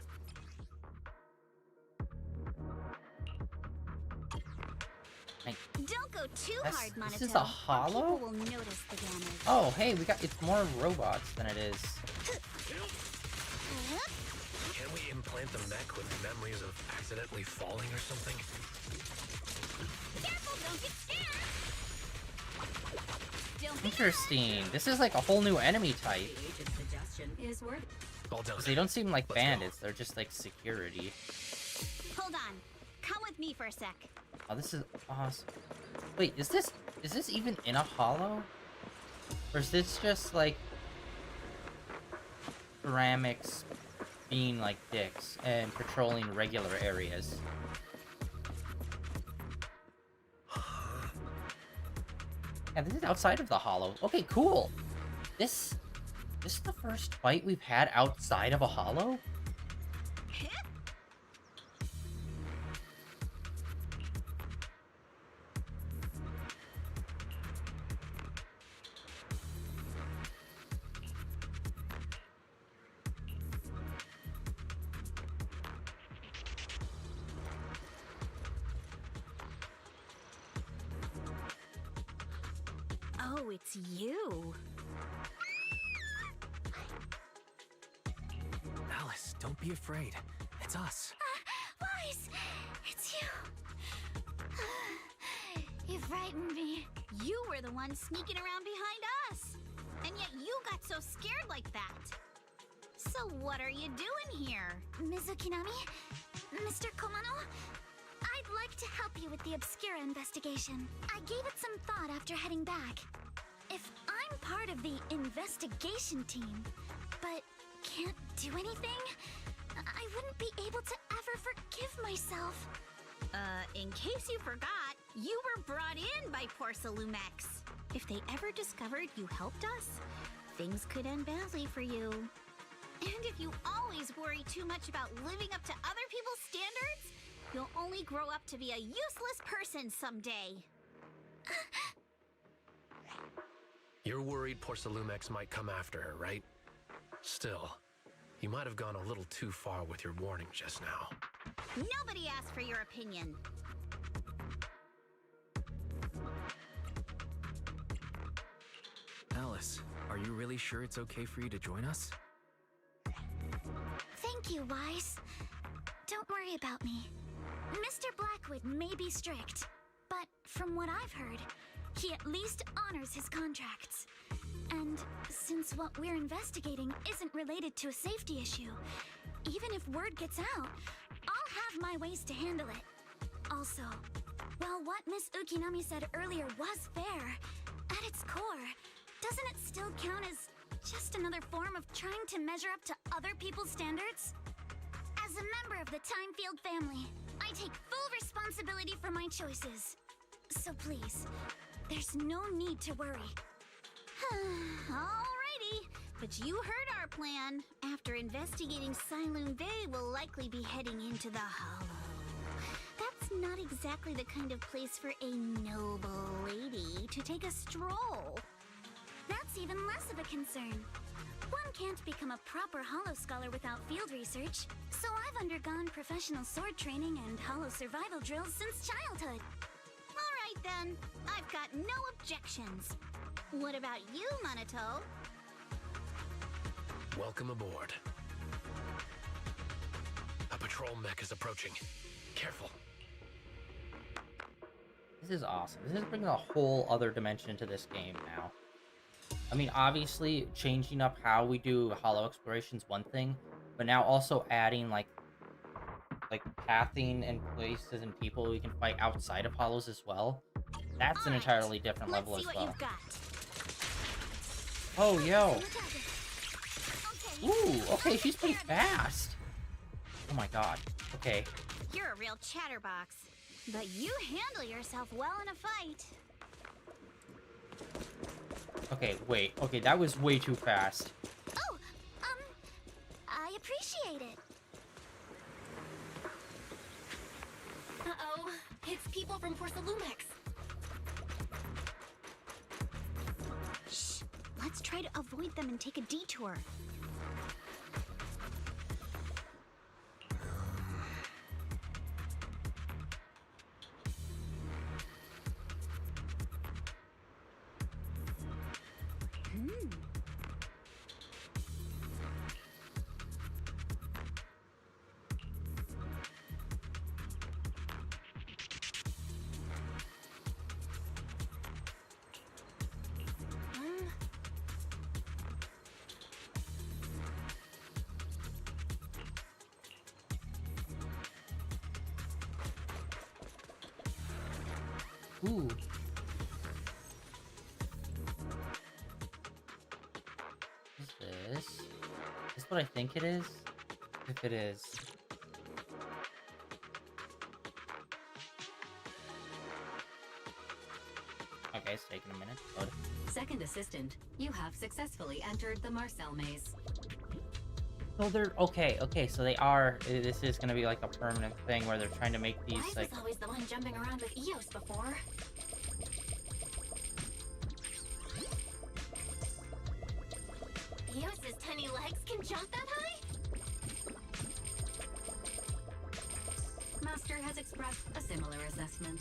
Don't go too hard, Monato. This is a hollow? People will notice the damage. Oh, hey, it's more robots than it is. Can we implant the mech with memories of accidentally falling or something? Careful, don't get scared. Interesting. This is like a whole new enemy type. All done. They don't seem like bandits. They're just like security. Hold on. Come with me for a sec. Oh, this is awesome. Wait, is this even in a hollow? Or is this just like ceramics being like dicks and patrolling regular areas? Yeah, this is outside of the hollow. Okay, cool. This is the first fight we've had outside of a hollow? Oh, it's you. Alice, don't be afraid. It's us. Wise, it's you. If frightened me. You were the one sneaking around behind us. And yet you got so scared like that. So what are you doing here? Ms. Ukinami? Mr. Komano? I'd like to help you with the Obscura investigation. I gave it some thought after heading back. If I'm part of the investigation team, but can't do anything, I wouldn't be able to ever forgive myself. In case you forgot, you were brought in by Porsalumex. If they ever discovered you helped us, things could end badly for you. And if you always worry too much about living up to other people's standards, you'll only grow up to be a useless person someday. You're worried Porsalumex might come after her, right? Still, you might have gone a little too far with your warning just now. Nobody asked for your opinion. Alice, are you really sure it's okay for you to join us? Thank you, Wise. Don't worry about me. Mr. Blackwood may be strict, but from what I've heard, he at least honors his contracts. And since what we're investigating isn't related to a safety issue, even if word gets out, I'll have my ways to handle it. Also, while what Miss Ukinami said earlier was fair, at its core, doesn't it still count as just another form of trying to measure up to other people's standards? As a member of the Timefield family, I take full responsibility for my choices. So please, there's no need to worry. Alrighty, but you heard our plan. After investigating Sailoon Bay, we'll likely be heading into the Hollow. That's not exactly the kind of place for a noble lady to take a stroll. That's even less of a concern. One can't become a proper Hollow scholar without field research, so I've undergone professional sword training and Hollow survival drills since childhood. Alright then, I've got no objections. What about you, Minato? Welcome aboard. A patrol mech is approaching. Careful. This is awesome. This is bringing a whole other dimension to this game now. I mean, obviously, changing up how we do Hollow exploration is one thing, but now also adding, like pathing and places and people we can fight outside of Hollows as well. That's an entirely different level as well. Oh, yo. Ooh, okay, she's pretty fast. Oh my god. Okay. You're a real chatterbox, but you handle yourself well in a fight. Okay, wait. Okay, that was way too fast. Oh, I appreciate it. Uh-oh, it's people from Porsalumex. Shh, let's try to avoid them and take a detour. Ooh. Is this? Is this what I think it is? If it is. Okay, it's taking a minute. Load. Second assistant, you have successfully entered the Marcel maze. So they're okay, so they are. This is gonna be like a permanent thing where they're trying to make these Wise like. was always the one jumping around with Eos before. Eos's tiny legs can jump that high? Master has expressed a similar assessment.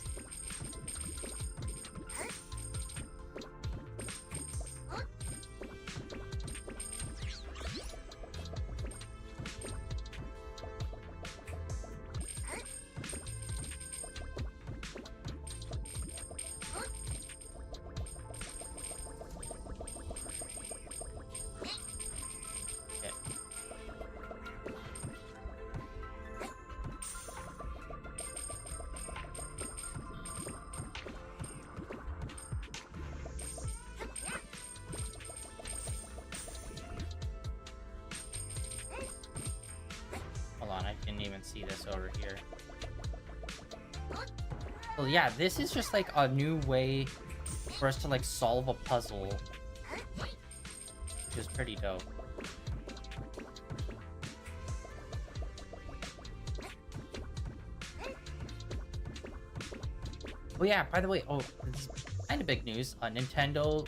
can see this over here. So yeah, this is just like a new way for us to like solve a puzzle, which is pretty dope. Oh yeah, by the way, this is kind of big news. Nintendo,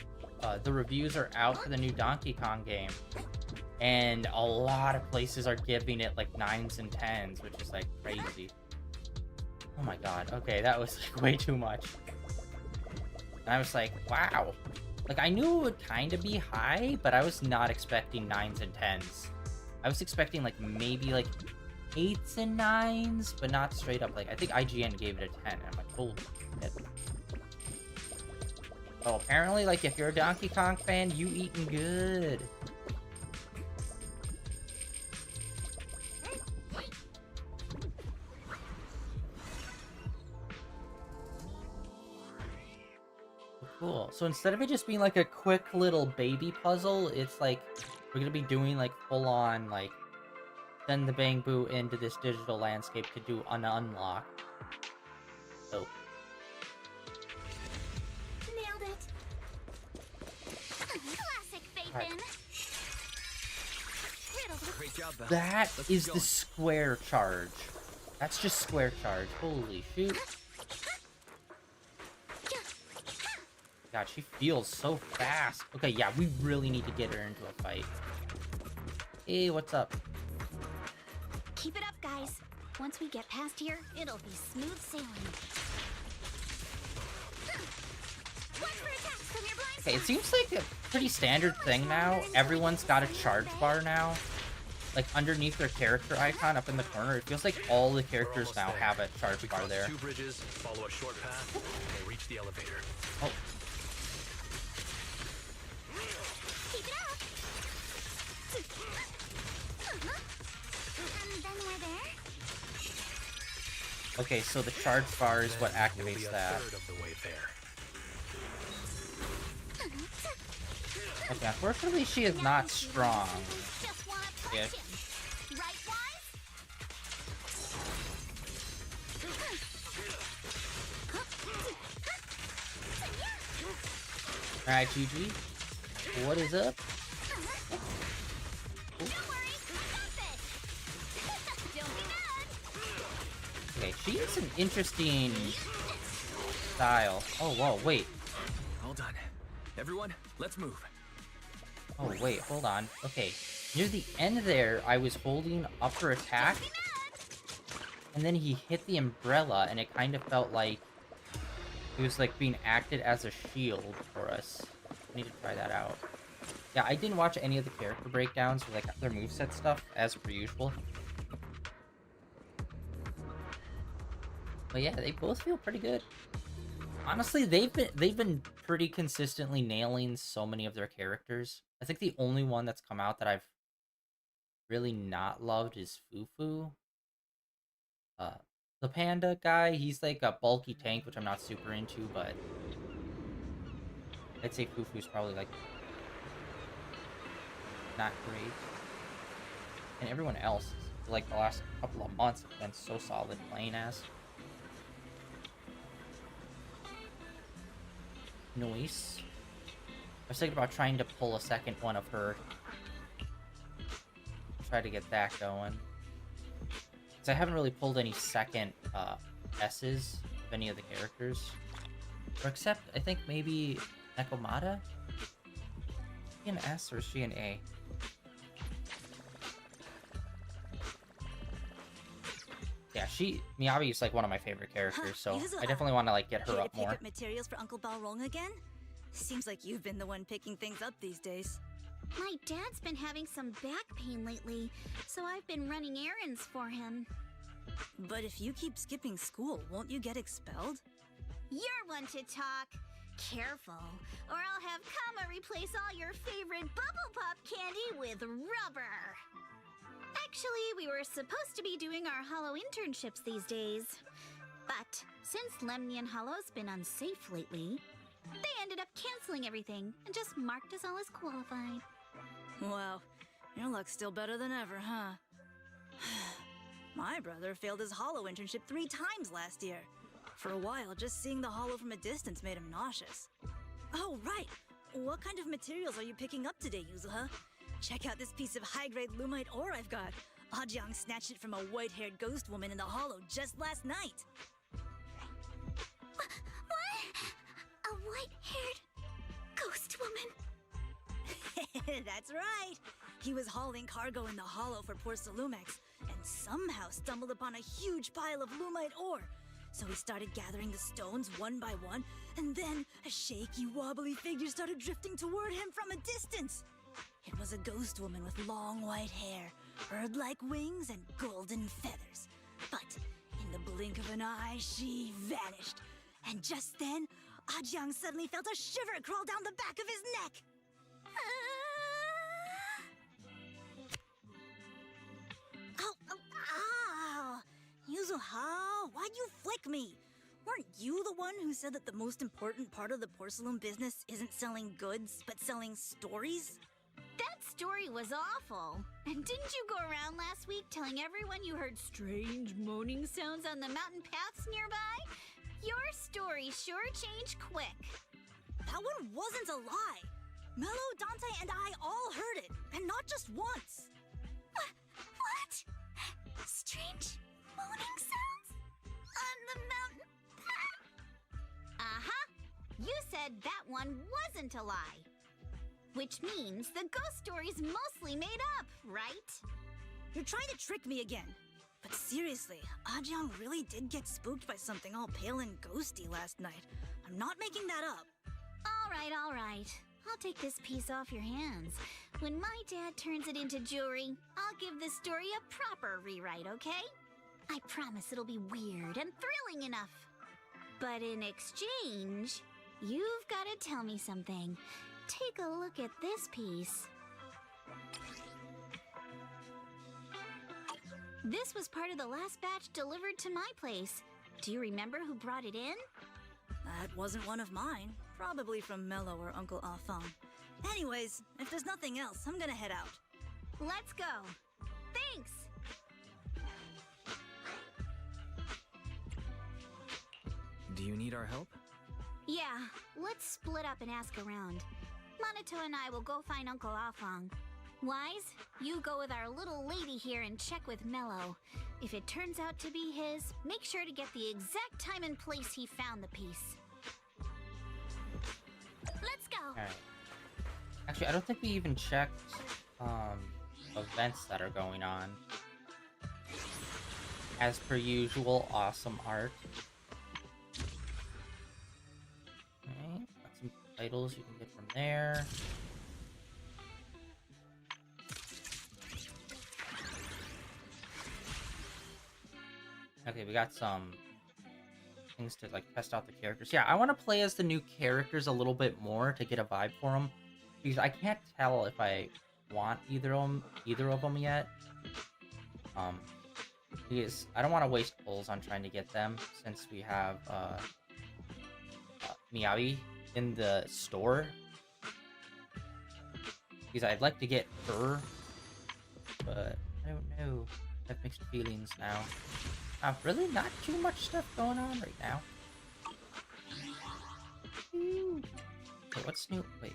the reviews are out for the new Donkey Kong game. And a lot of places are giving it like 9s and 10s, which is like crazy. Oh my god, okay, that was like way too much. And I was like, wow. Like, I knew it would kind of be high, but I was not expecting 9s and 10s. I was expecting like maybe like 8s and 9s, but not straight up. Like, I think IGN gave it a 10. And I'm like, holy shit. Oh, apparently, like, if you're a Donkey Kong fan, you eating good. Cool. So instead of it just being like a quick little baby puzzle, it's like we're gonna be doing like full on like send the Bangboo into this digital landscape to do an unlock. So Nailed it. Classic Vapin. Great job, Belle. that Let's is keep the going. square charge. That's just square charge. Holy shoot. God, she feels so fast. Okay, yeah, we really need to get her into a fight. Hey, what's up? Keep it up, guys. Once we get past here, it'll be smooth sailing. Watch for attacks from your blind Okay, it seems like a pretty standard thing now. Everyone's got a charge bar now. Like, underneath their character icon up in the corner. It feels like all the characters now have a charge We bar cross there. 2 bridges, follow a short path, and reach the elevator. Oh, Keep it up. And then we're there. okay, so the charge bar is what Then we'll be activates a that. third of the way there. Okay, unfortunately, she is not strong. Just wanna punch Yeah. him. Right, Wise? Alright, GG. What is up? Don't worry, we got this. Don't be mad. Okay, she's an interesting style. Oh, whoa, wait. All done. Everyone, let's move. Oh, wait, hold on. Okay, near the end there, I was holding up for attack, and then he hit the umbrella, and it kind of felt like it was like being acted as a shield for us. I need to try that out. Yeah, I didn't watch any of the character breakdowns or like their moveset stuff, as per usual. But yeah, they both feel pretty good. Honestly, they've been pretty consistently nailing so many of their characters. I think the only one that's come out that I've really not loved is Fufu. The panda guy, he's like a bulky tank, which I'm not super into, but I'd say Fufu's probably like not great. And everyone else, like the last couple of months, have been so solid playing as. Nice. I was thinking about trying to pull a second one of her. Try to get that going. Because I haven't really pulled any second S's of any of the characters. Or except, I think maybe Nekomata? Is she an S or is she an A? Yeah, Miyabi is like one of my favorite characters, so I definitely want to like get her Here to up pick more. up materials for Uncle Balrong again? Seems like you've been the one picking things up these days. My dad's been having some back pain lately, so I've been running errands for him. But if you keep skipping school, won't you get expelled? You're one to talk. Careful, or I'll have Kama replace all your favorite Bubble Pop candy with rubber. Actually, we were supposed to be doing our Hollow internships these days. But since Lemnian Hollow's been unsafe lately, they ended up canceling everything and just marked us all as qualified. Wow, your luck's still better than ever, huh? My brother failed his holo internship 3 times last year. For a while, just seeing the holo from a distance made him nauseous. Oh, right. What kind of materials are you picking up today, Yuzuha? Check out this piece of high-grade lumite ore I've got. Ajang snatched it from a white-haired ghost woman in the holo just last night. What? A white-haired ghost woman? That's right. He was hauling cargo in the holo for Porcelumex and somehow stumbled upon a huge pile of lumite ore. So he started gathering the stones one by one, and then a shaky, wobbly figure started drifting toward him from a distance. It was a ghost woman with long white hair, bird-like wings, and golden feathers. But in the blink of an eye, she vanished. And just then, Ajang suddenly felt a shiver crawl down the back of his neck. Ow! Yuzuha, why'd you flick me? Weren't you the one who said that the most important part of the porcelain business isn't selling goods, but selling stories? That story was awful. And didn't you go around last week telling everyone you heard strange moaning sounds on the mountain paths nearby? Your story sure changed quick. That one wasn't a lie. Mello, Dante, and I all heard it, and not just once. What? Strange moaning sounds? On the mountain path? Uh-huh. You said that one wasn't a lie. Which means the ghost story's mostly made up, right? You're trying to trick me again. But seriously, Ajang really did get spooked by something all pale and ghosty last night. I'm not making that up. All right. I'll take this piece off your hands. When my dad turns it into jewelry, I'll give this story a proper rewrite, okay? I promise it'll be weird and thrilling enough. But in exchange, you've got to tell me something. Take a look at this piece. This was part of the last batch delivered to my place. Do you remember who brought it in? That wasn't one of mine. Probably from Mello or Uncle Afang. Anyways, if there's nothing else, I'm gonna head out. Let's go. Thanks! Do you need our help? Yeah, let's split up and ask around. Monato and I will go find Uncle Afang. Wise, you go with our little lady here and check with Mello. If it turns out to be his, make sure to get the exact time and place he found the piece. Let's go. Alright. Actually, I don't think we even checked events that are going on. As per usual, awesome art. Okay, got some titles you can get from there. Okay, we got some things to like test out the characters. Yeah, I want to play as the new characters a little bit more to get a vibe for them, because I can't tell if I want either of them yet. Because I don't want to waste pulls on trying to get them, since we have Miyabi in the store. Because I'd like to get her, but I don't know. I have mixed feelings now. Really not too much stuff going on right now. Ooh. Okay, what's new? Wait.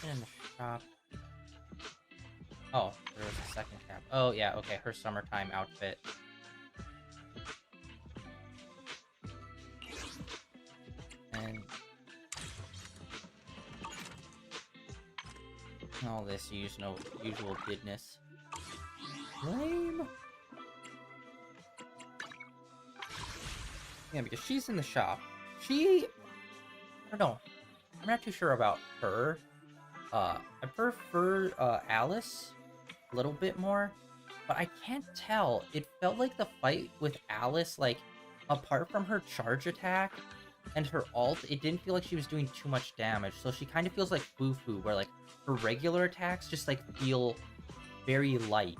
In the shop. Oh, there was a second tab. Oh, yeah, okay, her summertime outfit. And all this usual business. Lame. Yeah, because she's in the shop. I don't know. I'm not too sure about her. I prefer Alice a little bit more, but I can't tell. It felt like the fight with Alice, like, apart from her charge attack and her ult, it didn't feel like she was doing too much damage. So she kind of feels like Fufu, where, like, her regular attacks just, like, feel very light.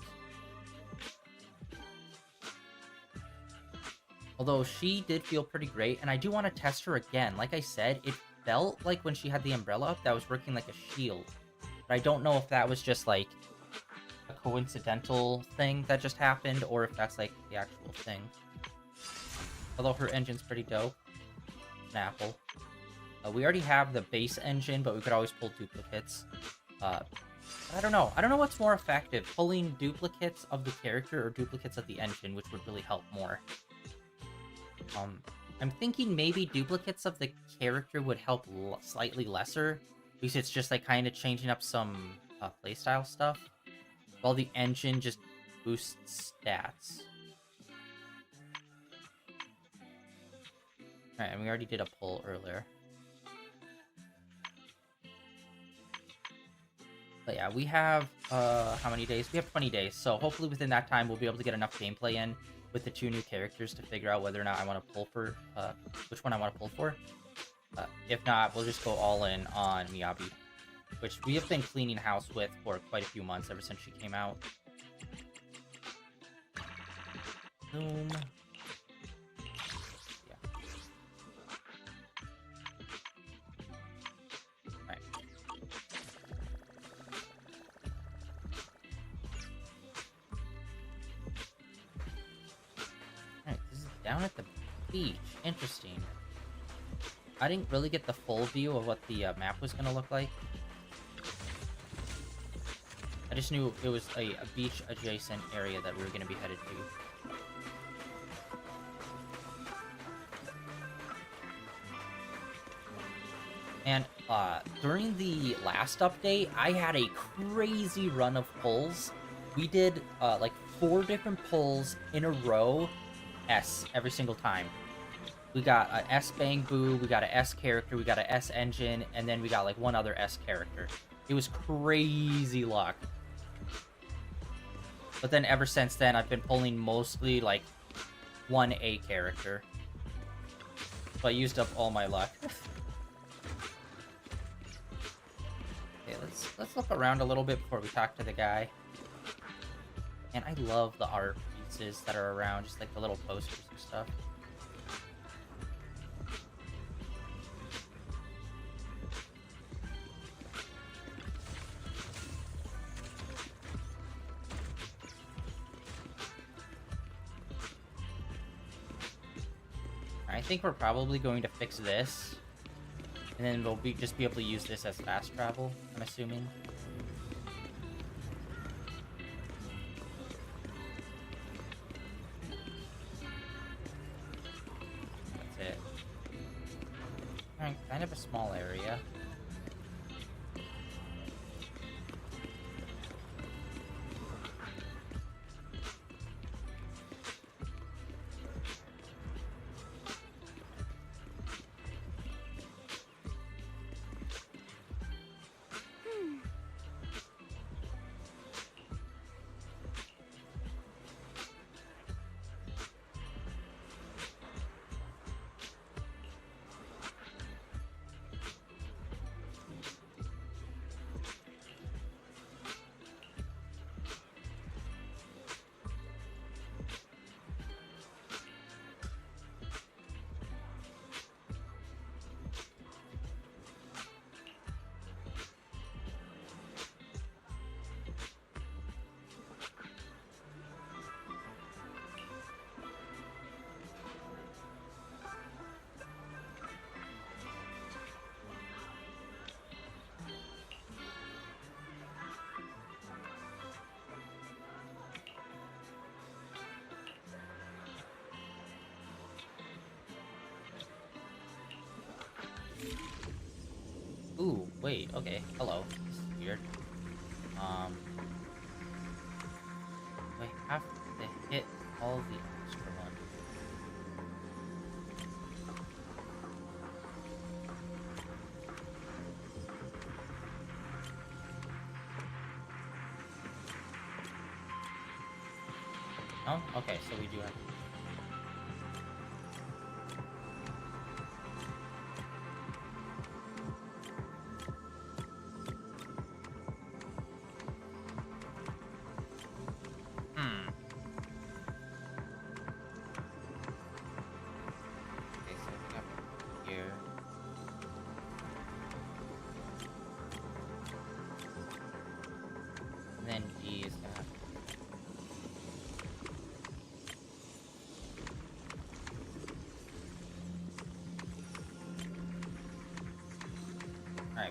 Although she did feel pretty great, and I do want to test her again. Like I said, it felt like when she had the umbrella up, that was working like a shield. But I don't know if that was just like a coincidental thing that just happened, or if that's like the actual thing. Although her engine's pretty dope. An apple. We already have the base engine, but we could always pull duplicates. I don't know. I don't know what's more effective, pulling duplicates of the character or duplicates of the engine, which would really help more. I'm thinking maybe duplicates of the character would help slightly lesser, because it's just like kind of changing up some playstyle stuff, while the engine just boosts stats. Alright, and we already did a pull earlier. But yeah, we have, how many days? We have 20 days, so hopefully within that time we'll be able to get enough gameplay in with the 2 new characters to figure out whether or not I want to pull for, which one I want to pull for. If not, we'll just go all in on Miyabi, which we have been cleaning house with for quite a few months, ever since she came out. Boom. Down at the beach. Interesting. I didn't really get the full view of what the map was going to look like. I just knew it was a beach-adjacent area that we were going to be headed to. And during the last update, I had a crazy run of pulls. We did like 4 different pulls in a row. S every single time. We got a S Bangboo, we got a S character, we got a S engine, and then we got like 1 other S character. It was crazy luck. But then ever since then, I've been pulling mostly like 1 A character. So I used up all my luck. Okay, let's look around a little bit before we talk to the guy. And I love the art pieces that are around, just like the little posters and stuff. I think we're probably going to fix this, and then we'll just be able to use this as fast travel, I'm assuming. Kind of a small area. Ooh, wait, okay, hello. This is weird. I have to hit all the extra ones. Oh, okay, so we do have... Then G is gonna have to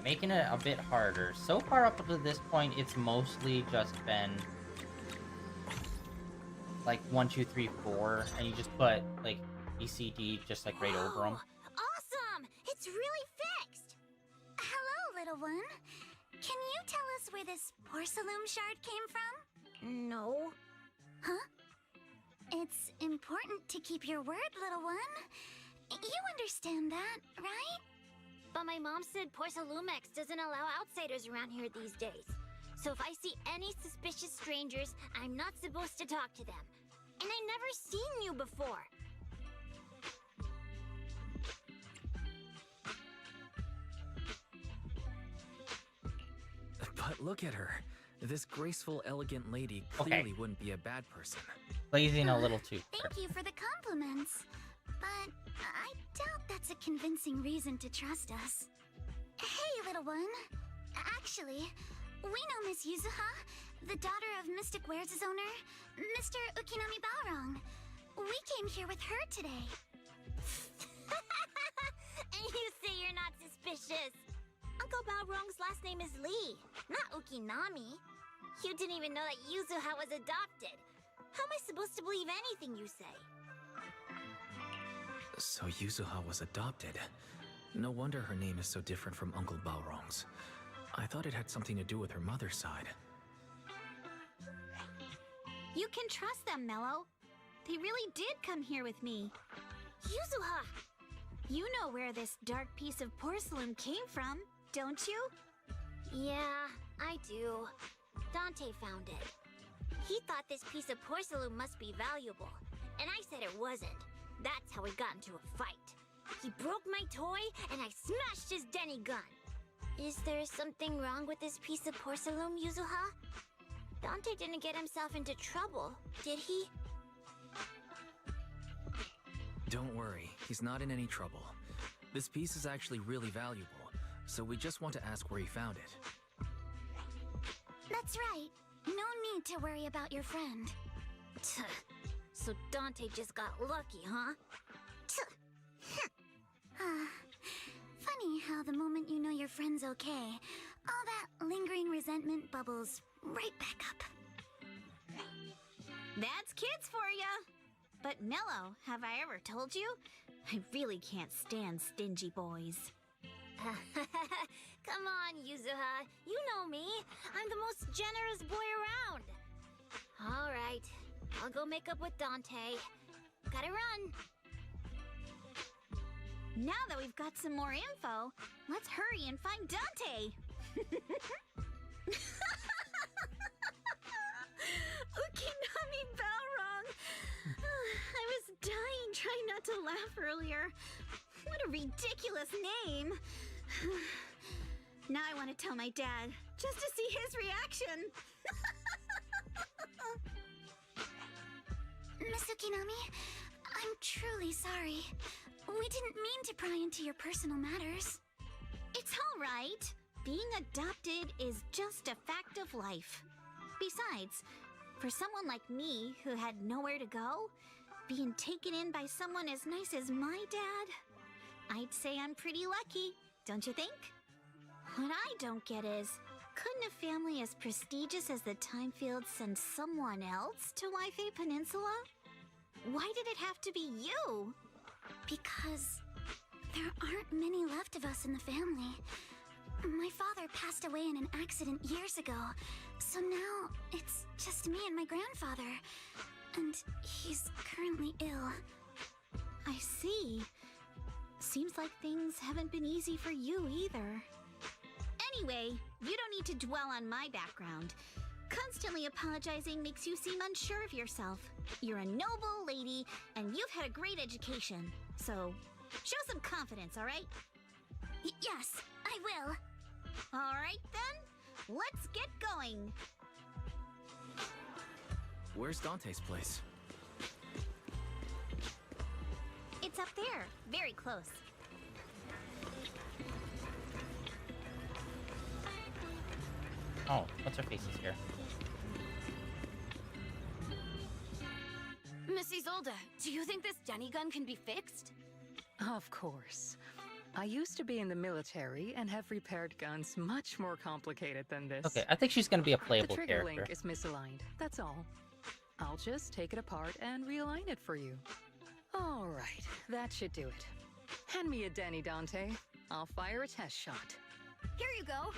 making it a bit harder. So far up to this point, it's mostly just been like 1, 2, 3, 4, and you just put like BCD just like right over them. Awesome! It's really fixed! Hello, little one. Can you tell us where this porcelain shard came from? No. Huh? It's important to keep your word, little one. You understand that, right? But my mom said Porcelumex doesn't allow outsiders around here these days. So if I see any suspicious strangers, I'm not supposed to talk to them. And I've never seen you before. But look at her. This graceful, elegant lady clearly wouldn't be a bad person. Blazing a little too. Thank you for the compliments. But I doubt that's a convincing reason to trust us. Hey, little one. Actually, we know Miss Yuzuha, the daughter of Mystic Wares' owner, Mr. Ukinami Balrong. We came here with her today. And you say you're not suspicious. Uncle Balrong's last name is Lee, not Ukinami. You didn't even know that Yuzuha was adopted. How am I supposed to believe anything you say? So Yuzuha was adopted. No wonder her name is so different from Uncle Balrong's. I thought it had something to do with her mother's side. You can trust them, Mello. They really did come here with me. Yuzuha! You know where this dark piece of porcelain came from, don't you? Yeah, I do. Dante found it. He thought this piece of porcelain must be valuable, and I said it wasn't. That's how we got into a fight. He broke my toy, and I smashed his Denny gun. Is there something wrong with this piece of porcelain, Yuzuha? Dante didn't get himself into trouble, did he? Don't worry, he's not in any trouble. This piece is actually really valuable, so we just want to ask where he found it. That's right. No need to worry about your friend. So Dante just got lucky, huh? Funny how the moment you know your friend's okay, all that lingering resentment bubbles right back up. That's kids for ya! But Mello, have I ever told you? I really can't stand stingy boys. Come on, Yuzuha. You know me. I'm the most generous boy around. All right. I'll go make up with Dante. Gotta run. Now that we've got some more info, let's hurry and find Dante. Ukinami Balrong. I was dying trying not to laugh earlier. What a ridiculous name. Now I want to tell my dad, just to see his reaction. Miss Ukinami, I'm truly sorry. We didn't mean to pry into your personal matters. It's all right. Being adopted is just a fact of life. Besides, for someone like me who had nowhere to go, being taken in by someone as nice as my dad, I'd say I'm pretty lucky, don't you think? What I don't get is, couldn't a family as prestigious as the Timefields send someone else to Wi-Fi Peninsula? Why did it have to be you? Because there aren't many left of us in the family. My father passed away in an accident years ago, so now it's just me and my grandfather. And he's currently ill. I see. Seems like things haven't been easy for you either. Anyway, you don't need to dwell on my background. Constantly apologizing makes you seem unsure of yourself. You're a noble lady, and you've had a great education. So, show some confidence, all right? Yes, I will. All right, then. Let's get going. Where's Dante's place? It's up there, very close. Oh, what's her faces here? Miss Isolde, do you think this Denny gun can be fixed? Of course. I used to be in the military and have repaired guns much more complicated than this. Okay, I think she's gonna be a playable the trigger character. link is misaligned, that's all. I'll just take it apart and realign it for you. All right, that should do it. Hand me a Denny, Dante. I'll fire a test shot. Here you go.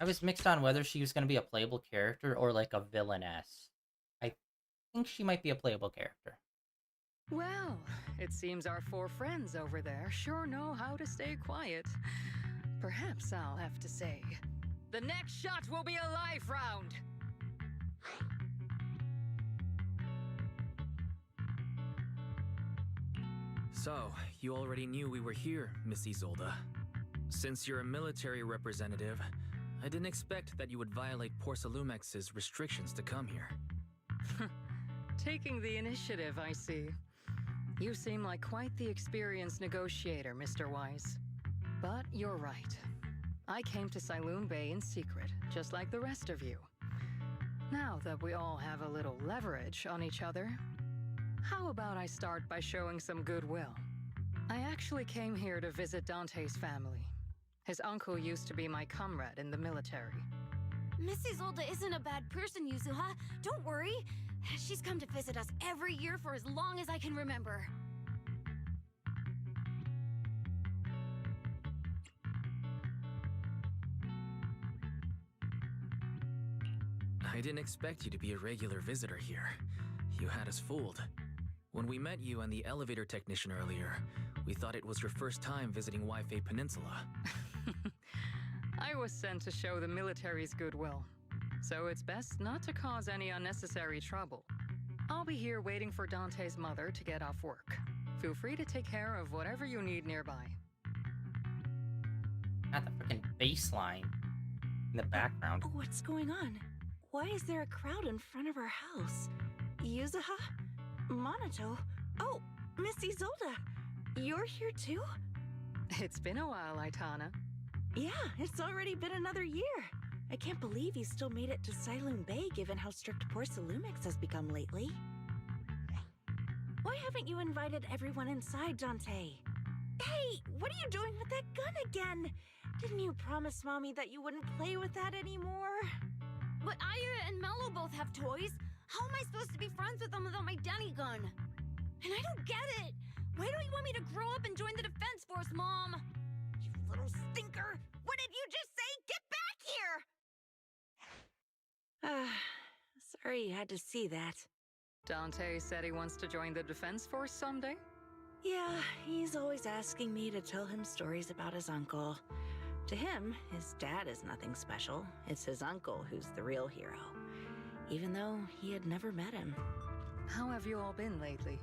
I was mixed on whether she was gonna be a playable character or like a villainess. I think she might be a playable character. Well, it seems our 4 friends over there sure know how to stay quiet. Perhaps I'll have to say, the next shot will be a live round. So, you already knew we were here, Miss Isolde. Since you're a military representative, I didn't expect that you would violate Porcelumex's restrictions to come here. Taking the initiative, I see. You seem like quite the experienced negotiator, Mr. Wise. But you're right. I came to Saloon Bay in secret, just like the rest of you. Now that we all have a little leverage on each other, how about I start by showing some goodwill? I actually came here to visit Dante's family. His uncle used to be my comrade in the military. Miss Isolde isn't a bad person, Yuzuha. Don't worry. She's come to visit us every year for as long as I can remember. I didn't expect you to be a regular visitor here. You had us fooled. When we met you and the elevator technician earlier, we thought it was your first time visiting Wi-Fi Peninsula. I was sent to show the military's goodwill, so it's best not to cause any unnecessary trouble. I'll be here waiting for Dante's mother to get off work. Feel free to take care of whatever you need nearby. Not the freaking bass line in the background. What's going on? Why is there a crowd in front of our house? Yuzuha? Monato? Oh, Miss Isolde! You're here too? It's been a while, Aitana. Yeah, it's already been another year. I can't believe you still made it to Saloon Bay given how strict Porcelumix has become lately. Why haven't you invited everyone inside, Dante? Hey, what are you doing with that gun again? Didn't you promise Mommy that you wouldn't play with that anymore? But Aya and Mello both have toys. How am I supposed to be friends with them without my Denny gun? And I don't get it. Why don't you want me to grow up and join the Defense Force, Mom? You little stinker! What did you just say? Get back here! Sorry you had to see that. Dante said he wants to join the Defense Force someday? Yeah, he's always asking me to tell him stories about his uncle. To him, his dad is nothing special. It's his uncle who's the real hero. Even though he had never met him. How have you all been lately?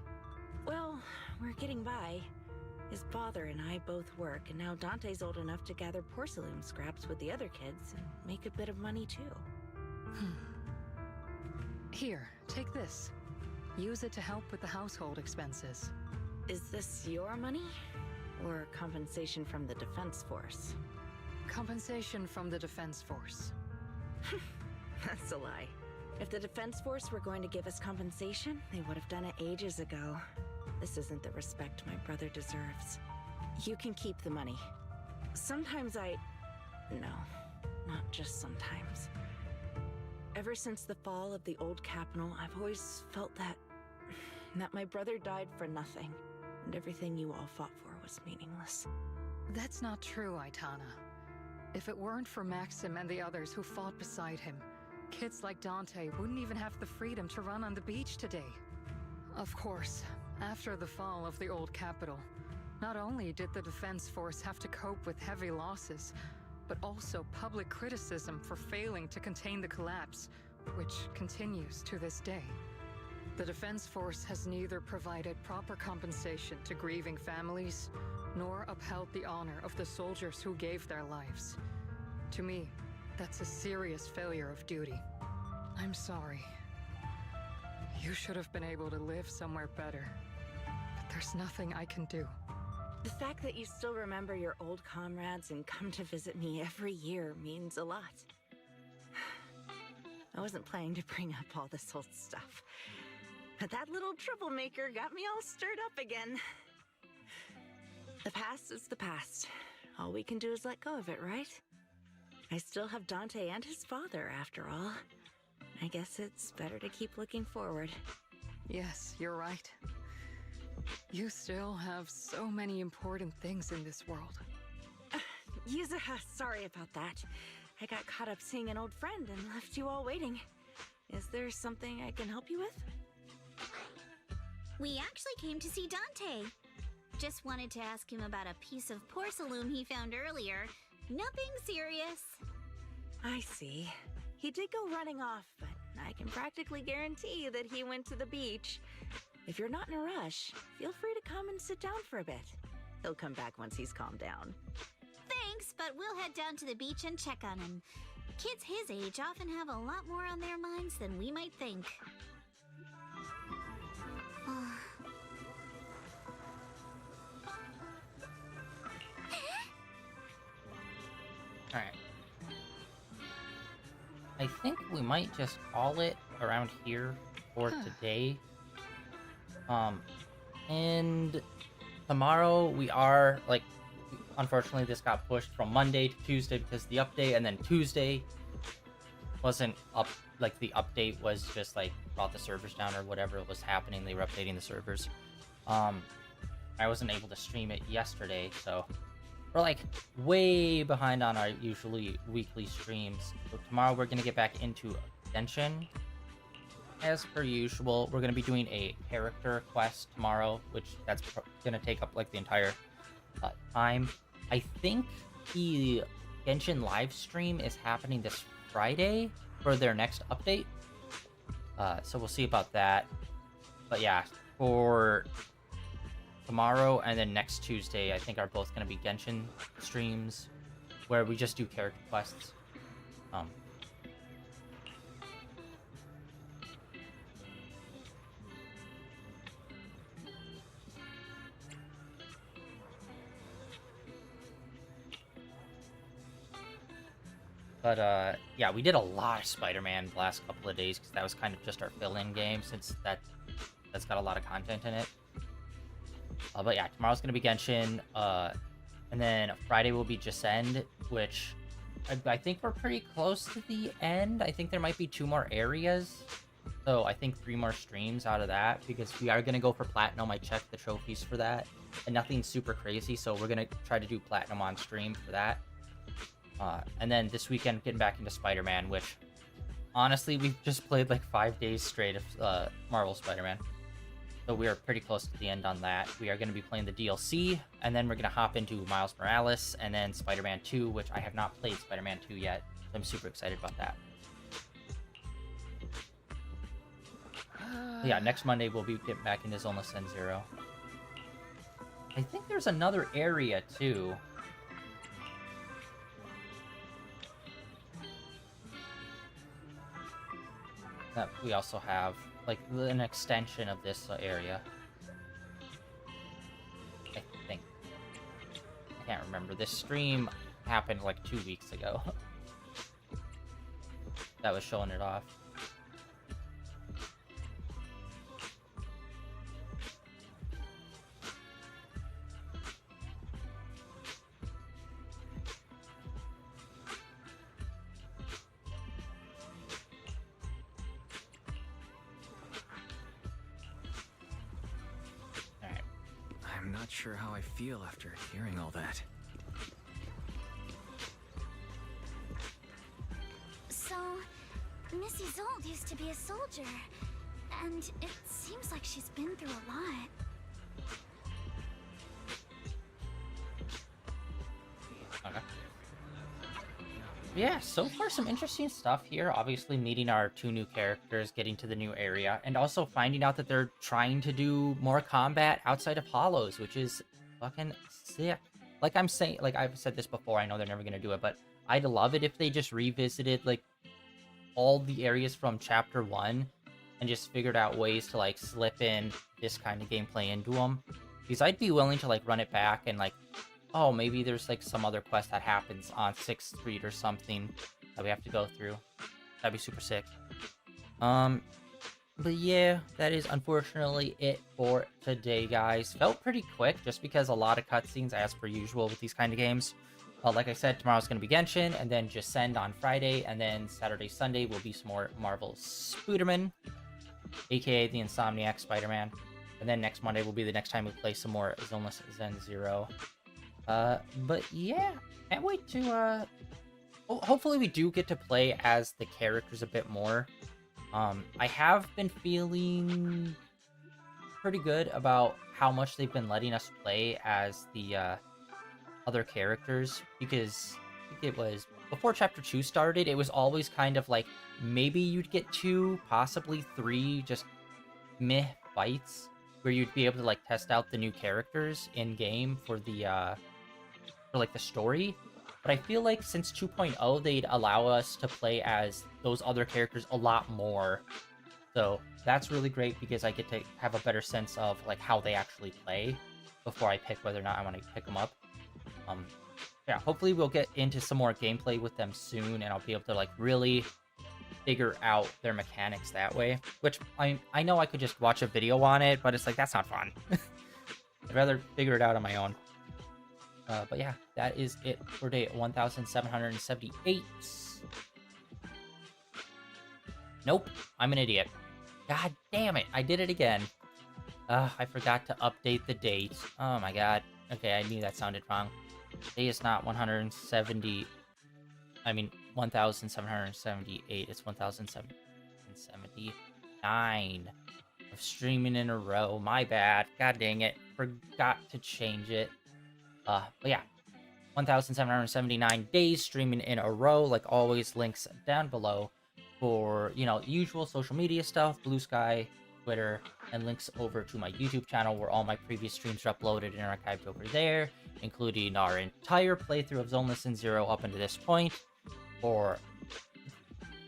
Well, we're getting by. His father and I both work, and now Dante's old enough to gather porcelain scraps with the other kids and make a bit of money too. Here, take this. Use it to help with the household expenses. Is this your money? Or compensation from the Defense Force? Compensation from the Defense Force. That's a lie. If the Defense Force were going to give us compensation, they would have done it ages ago. This isn't the respect my brother deserves. You can keep the money. Sometimes No, not just sometimes. Ever since the fall of the old capital, I've always felt that my brother died for nothing, and everything you all fought for was meaningless. That's not true, Aitana. If it weren't for Maxim and the others who fought beside him, kids like Dante wouldn't even have the freedom to run on the beach today. Of course, after the fall of the old capital, not only did the Defense Force have to cope with heavy losses, but also public criticism for failing to contain the collapse, which continues to this day. The Defense Force has neither provided proper compensation to grieving families, nor upheld the honor of the soldiers who gave their lives. To me, that's a serious failure of duty. I'm sorry. You should have been able to live somewhere better, but there's nothing I can do. The fact that you still remember your old comrades and come to visit me every year means a lot. I wasn't planning to bring up all this old stuff, but that little troublemaker got me all stirred up again. The past is the past. All we can do is let go of it, right? I still have Dante and his father, after all. I guess it's better to keep looking forward. Yes, you're right. You still have so many important things in this world. Yuzuha, sorry about that. I got caught up seeing an old friend and left you all waiting. Is there something I can help you with? We actually came to see Dante. Just wanted to ask him about a piece of porcelain he found earlier. Nothing serious. I see. He did go running off, but I can practically guarantee that he went to the beach. If you're not in a rush, feel free to come and sit down for a bit. He'll come back once he's calmed down. Thanks, but we'll head down to the beach and check on him. Kids his age often have a lot more on their minds than we might think. Alright. I think we might just call it around here for today. And tomorrow we are, like, unfortunately this got pushed from Monday to Tuesday because of the update, and then Tuesday wasn't up, like, the update was just, like, brought the servers down or whatever was happening. They were updating the servers. I wasn't able to stream it yesterday, so we're, like, way behind on our usually weekly streams. So tomorrow we're gonna get back into Genshin. As per usual, we're gonna be doing a character quest tomorrow, which that's gonna take up, like, the entire time. I think the Genshin live stream is happening this Friday for their next update. So we'll see about that. But yeah, for tomorrow and then next Tuesday, I think are both going to be Genshin streams where we just do character quests. But yeah, we did a lot of Spider-Man the last couple of days because that was kind of just our fill-in game since that's got a lot of content in it. But yeah, tomorrow's gonna be Genshin, and then Friday will be Descend, which I think we're pretty close to the end. I think there might be 2 more areas, so I think 3 more streams out of that because we are gonna go for Platinum. I checked the trophies for that, and nothing super crazy, so we're gonna try to do Platinum on stream for that. And then this weekend, getting back into Spider-Man, which, honestly, we've just played like 5 days straight of Marvel Spider-Man. So we are pretty close to the end on that. We are going to be playing the DLC, and then we're going to hop into Miles Morales, and then Spider-Man 2, which I have not played Spider-Man 2 yet. So I'm super excited about that. Yeah, next Monday we'll be getting back into Zenless Zone Zero. I think there's another area, too. That we also have, like, an extension of this area. I think. I can't remember. This stream happened, like, 2 weeks ago. That was showing it off. I'm not sure how I feel after hearing all that. So, Miss Isolde used to be a soldier, and it seems like she's been through a lot. Okay. Yeah, so far some interesting stuff here. Obviously meeting our 2 new characters, getting to the new area, and also finding out that they're trying to do more combat outside of Hollows, which is fucking sick. Like I'm saying, like I've said this before, I know they're never gonna do it, but I'd love it if they just revisited like all the areas from Chapter 1 and just figured out ways to like slip in this kind of gameplay into them. Because I'd be willing to like run it back and like, oh, maybe there's like some other quest that happens on 6th Street or something that we have to go through. That'd be super sick. But yeah, that is unfortunately it for today, guys. Felt pretty quick just because a lot of cutscenes, as per usual with these kind of games. Like I said, tomorrow's going to be Genshin, and then just Send on Friday, and then Saturday, Sunday will be some more Marvel Spooderman, aka the Insomniac Spider-Man. And then next Monday will be the next time we play some more Zenless Zone Zero. But yeah, can't wait to, hopefully we do get to play as the characters a bit more. I have been feeling pretty good about how much they've been letting us play as the, other characters, because I think it was before chapter 2 started, it was always kind of like maybe you'd get 2, possibly 3 just meh fights where you'd be able to like test out the new characters in game for the for like the story. But I feel like since 2.0 they'd allow us to play as those other characters a lot more, so that's really great because I get to have a better sense of like how they actually play before I pick whether or not I want to pick them up. Yeah, hopefully we'll get into some more gameplay with them soon, and I'll be able to like really figure out their mechanics that way. Which I know I could just watch a video on it, but it's like that's not fun. I'd rather figure it out on my own. But yeah, that is it for day 1778. Nope, I'm an idiot. God damn it, I did it again. I forgot to update the date. Oh my god. Okay, I knew that sounded wrong. Day is not 1778. It's 1779 of streaming in a row. My bad. God dang it. Forgot to change it. But yeah. 1779 days streaming in a row. Like always, links down below for, you know, the usual social media stuff. Blue Sky, Twitter, and links over to my YouTube channel where all my previous streams are uploaded and archived over there, including our entire playthrough of Zenless Zone Zero up until this point, for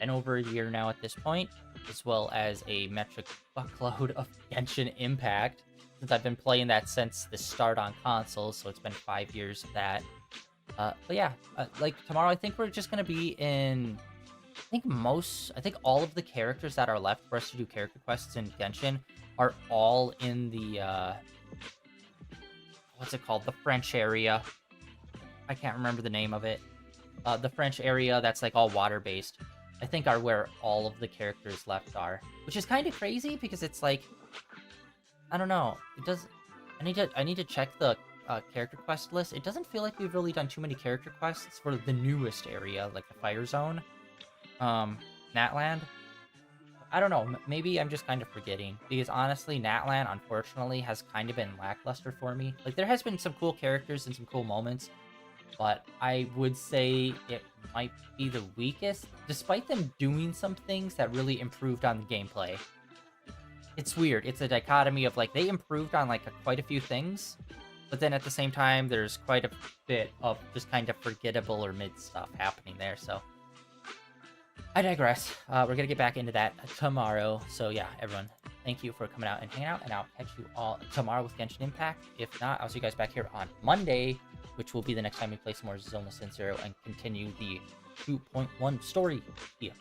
and over a year now at this point, as well as a metric fuckload of Genshin Impact, since I've been playing that since the start on console, so it's been 5 years of that. But yeah, like tomorrow I think we're just going to be in... I think all of the characters that are left for us to do character quests in Genshin are all in the, what's it called? The French area. I can't remember the name of it. The French area that's like all water-based, I think are where all of the characters left are. Which is kind of crazy because it's like, I don't know. It does. I need to check the character quest list. It doesn't feel like we've really done too many character quests for the newest area, like the Fire Zone. Natland. I don't know, maybe I'm just kind of forgetting, because honestly, Natland, unfortunately, has kind of been lackluster for me. Like, there has been some cool characters and some cool moments, but I would say it might be the weakest, despite them doing some things that really improved on the gameplay. It's weird, it's a dichotomy of, like, they improved on, like, quite a few things, but then at the same time, there's quite a bit of just kind of forgettable or mid stuff happening there, so... I digress. We're going to get back into that tomorrow. So yeah, everyone, thank you for coming out and hanging out, and I'll catch you all tomorrow with Genshin Impact. If not, I'll see you guys back here on Monday, which will be the next time we play some more Zenless Zone Zero and continue the 2.1 story. Yeah.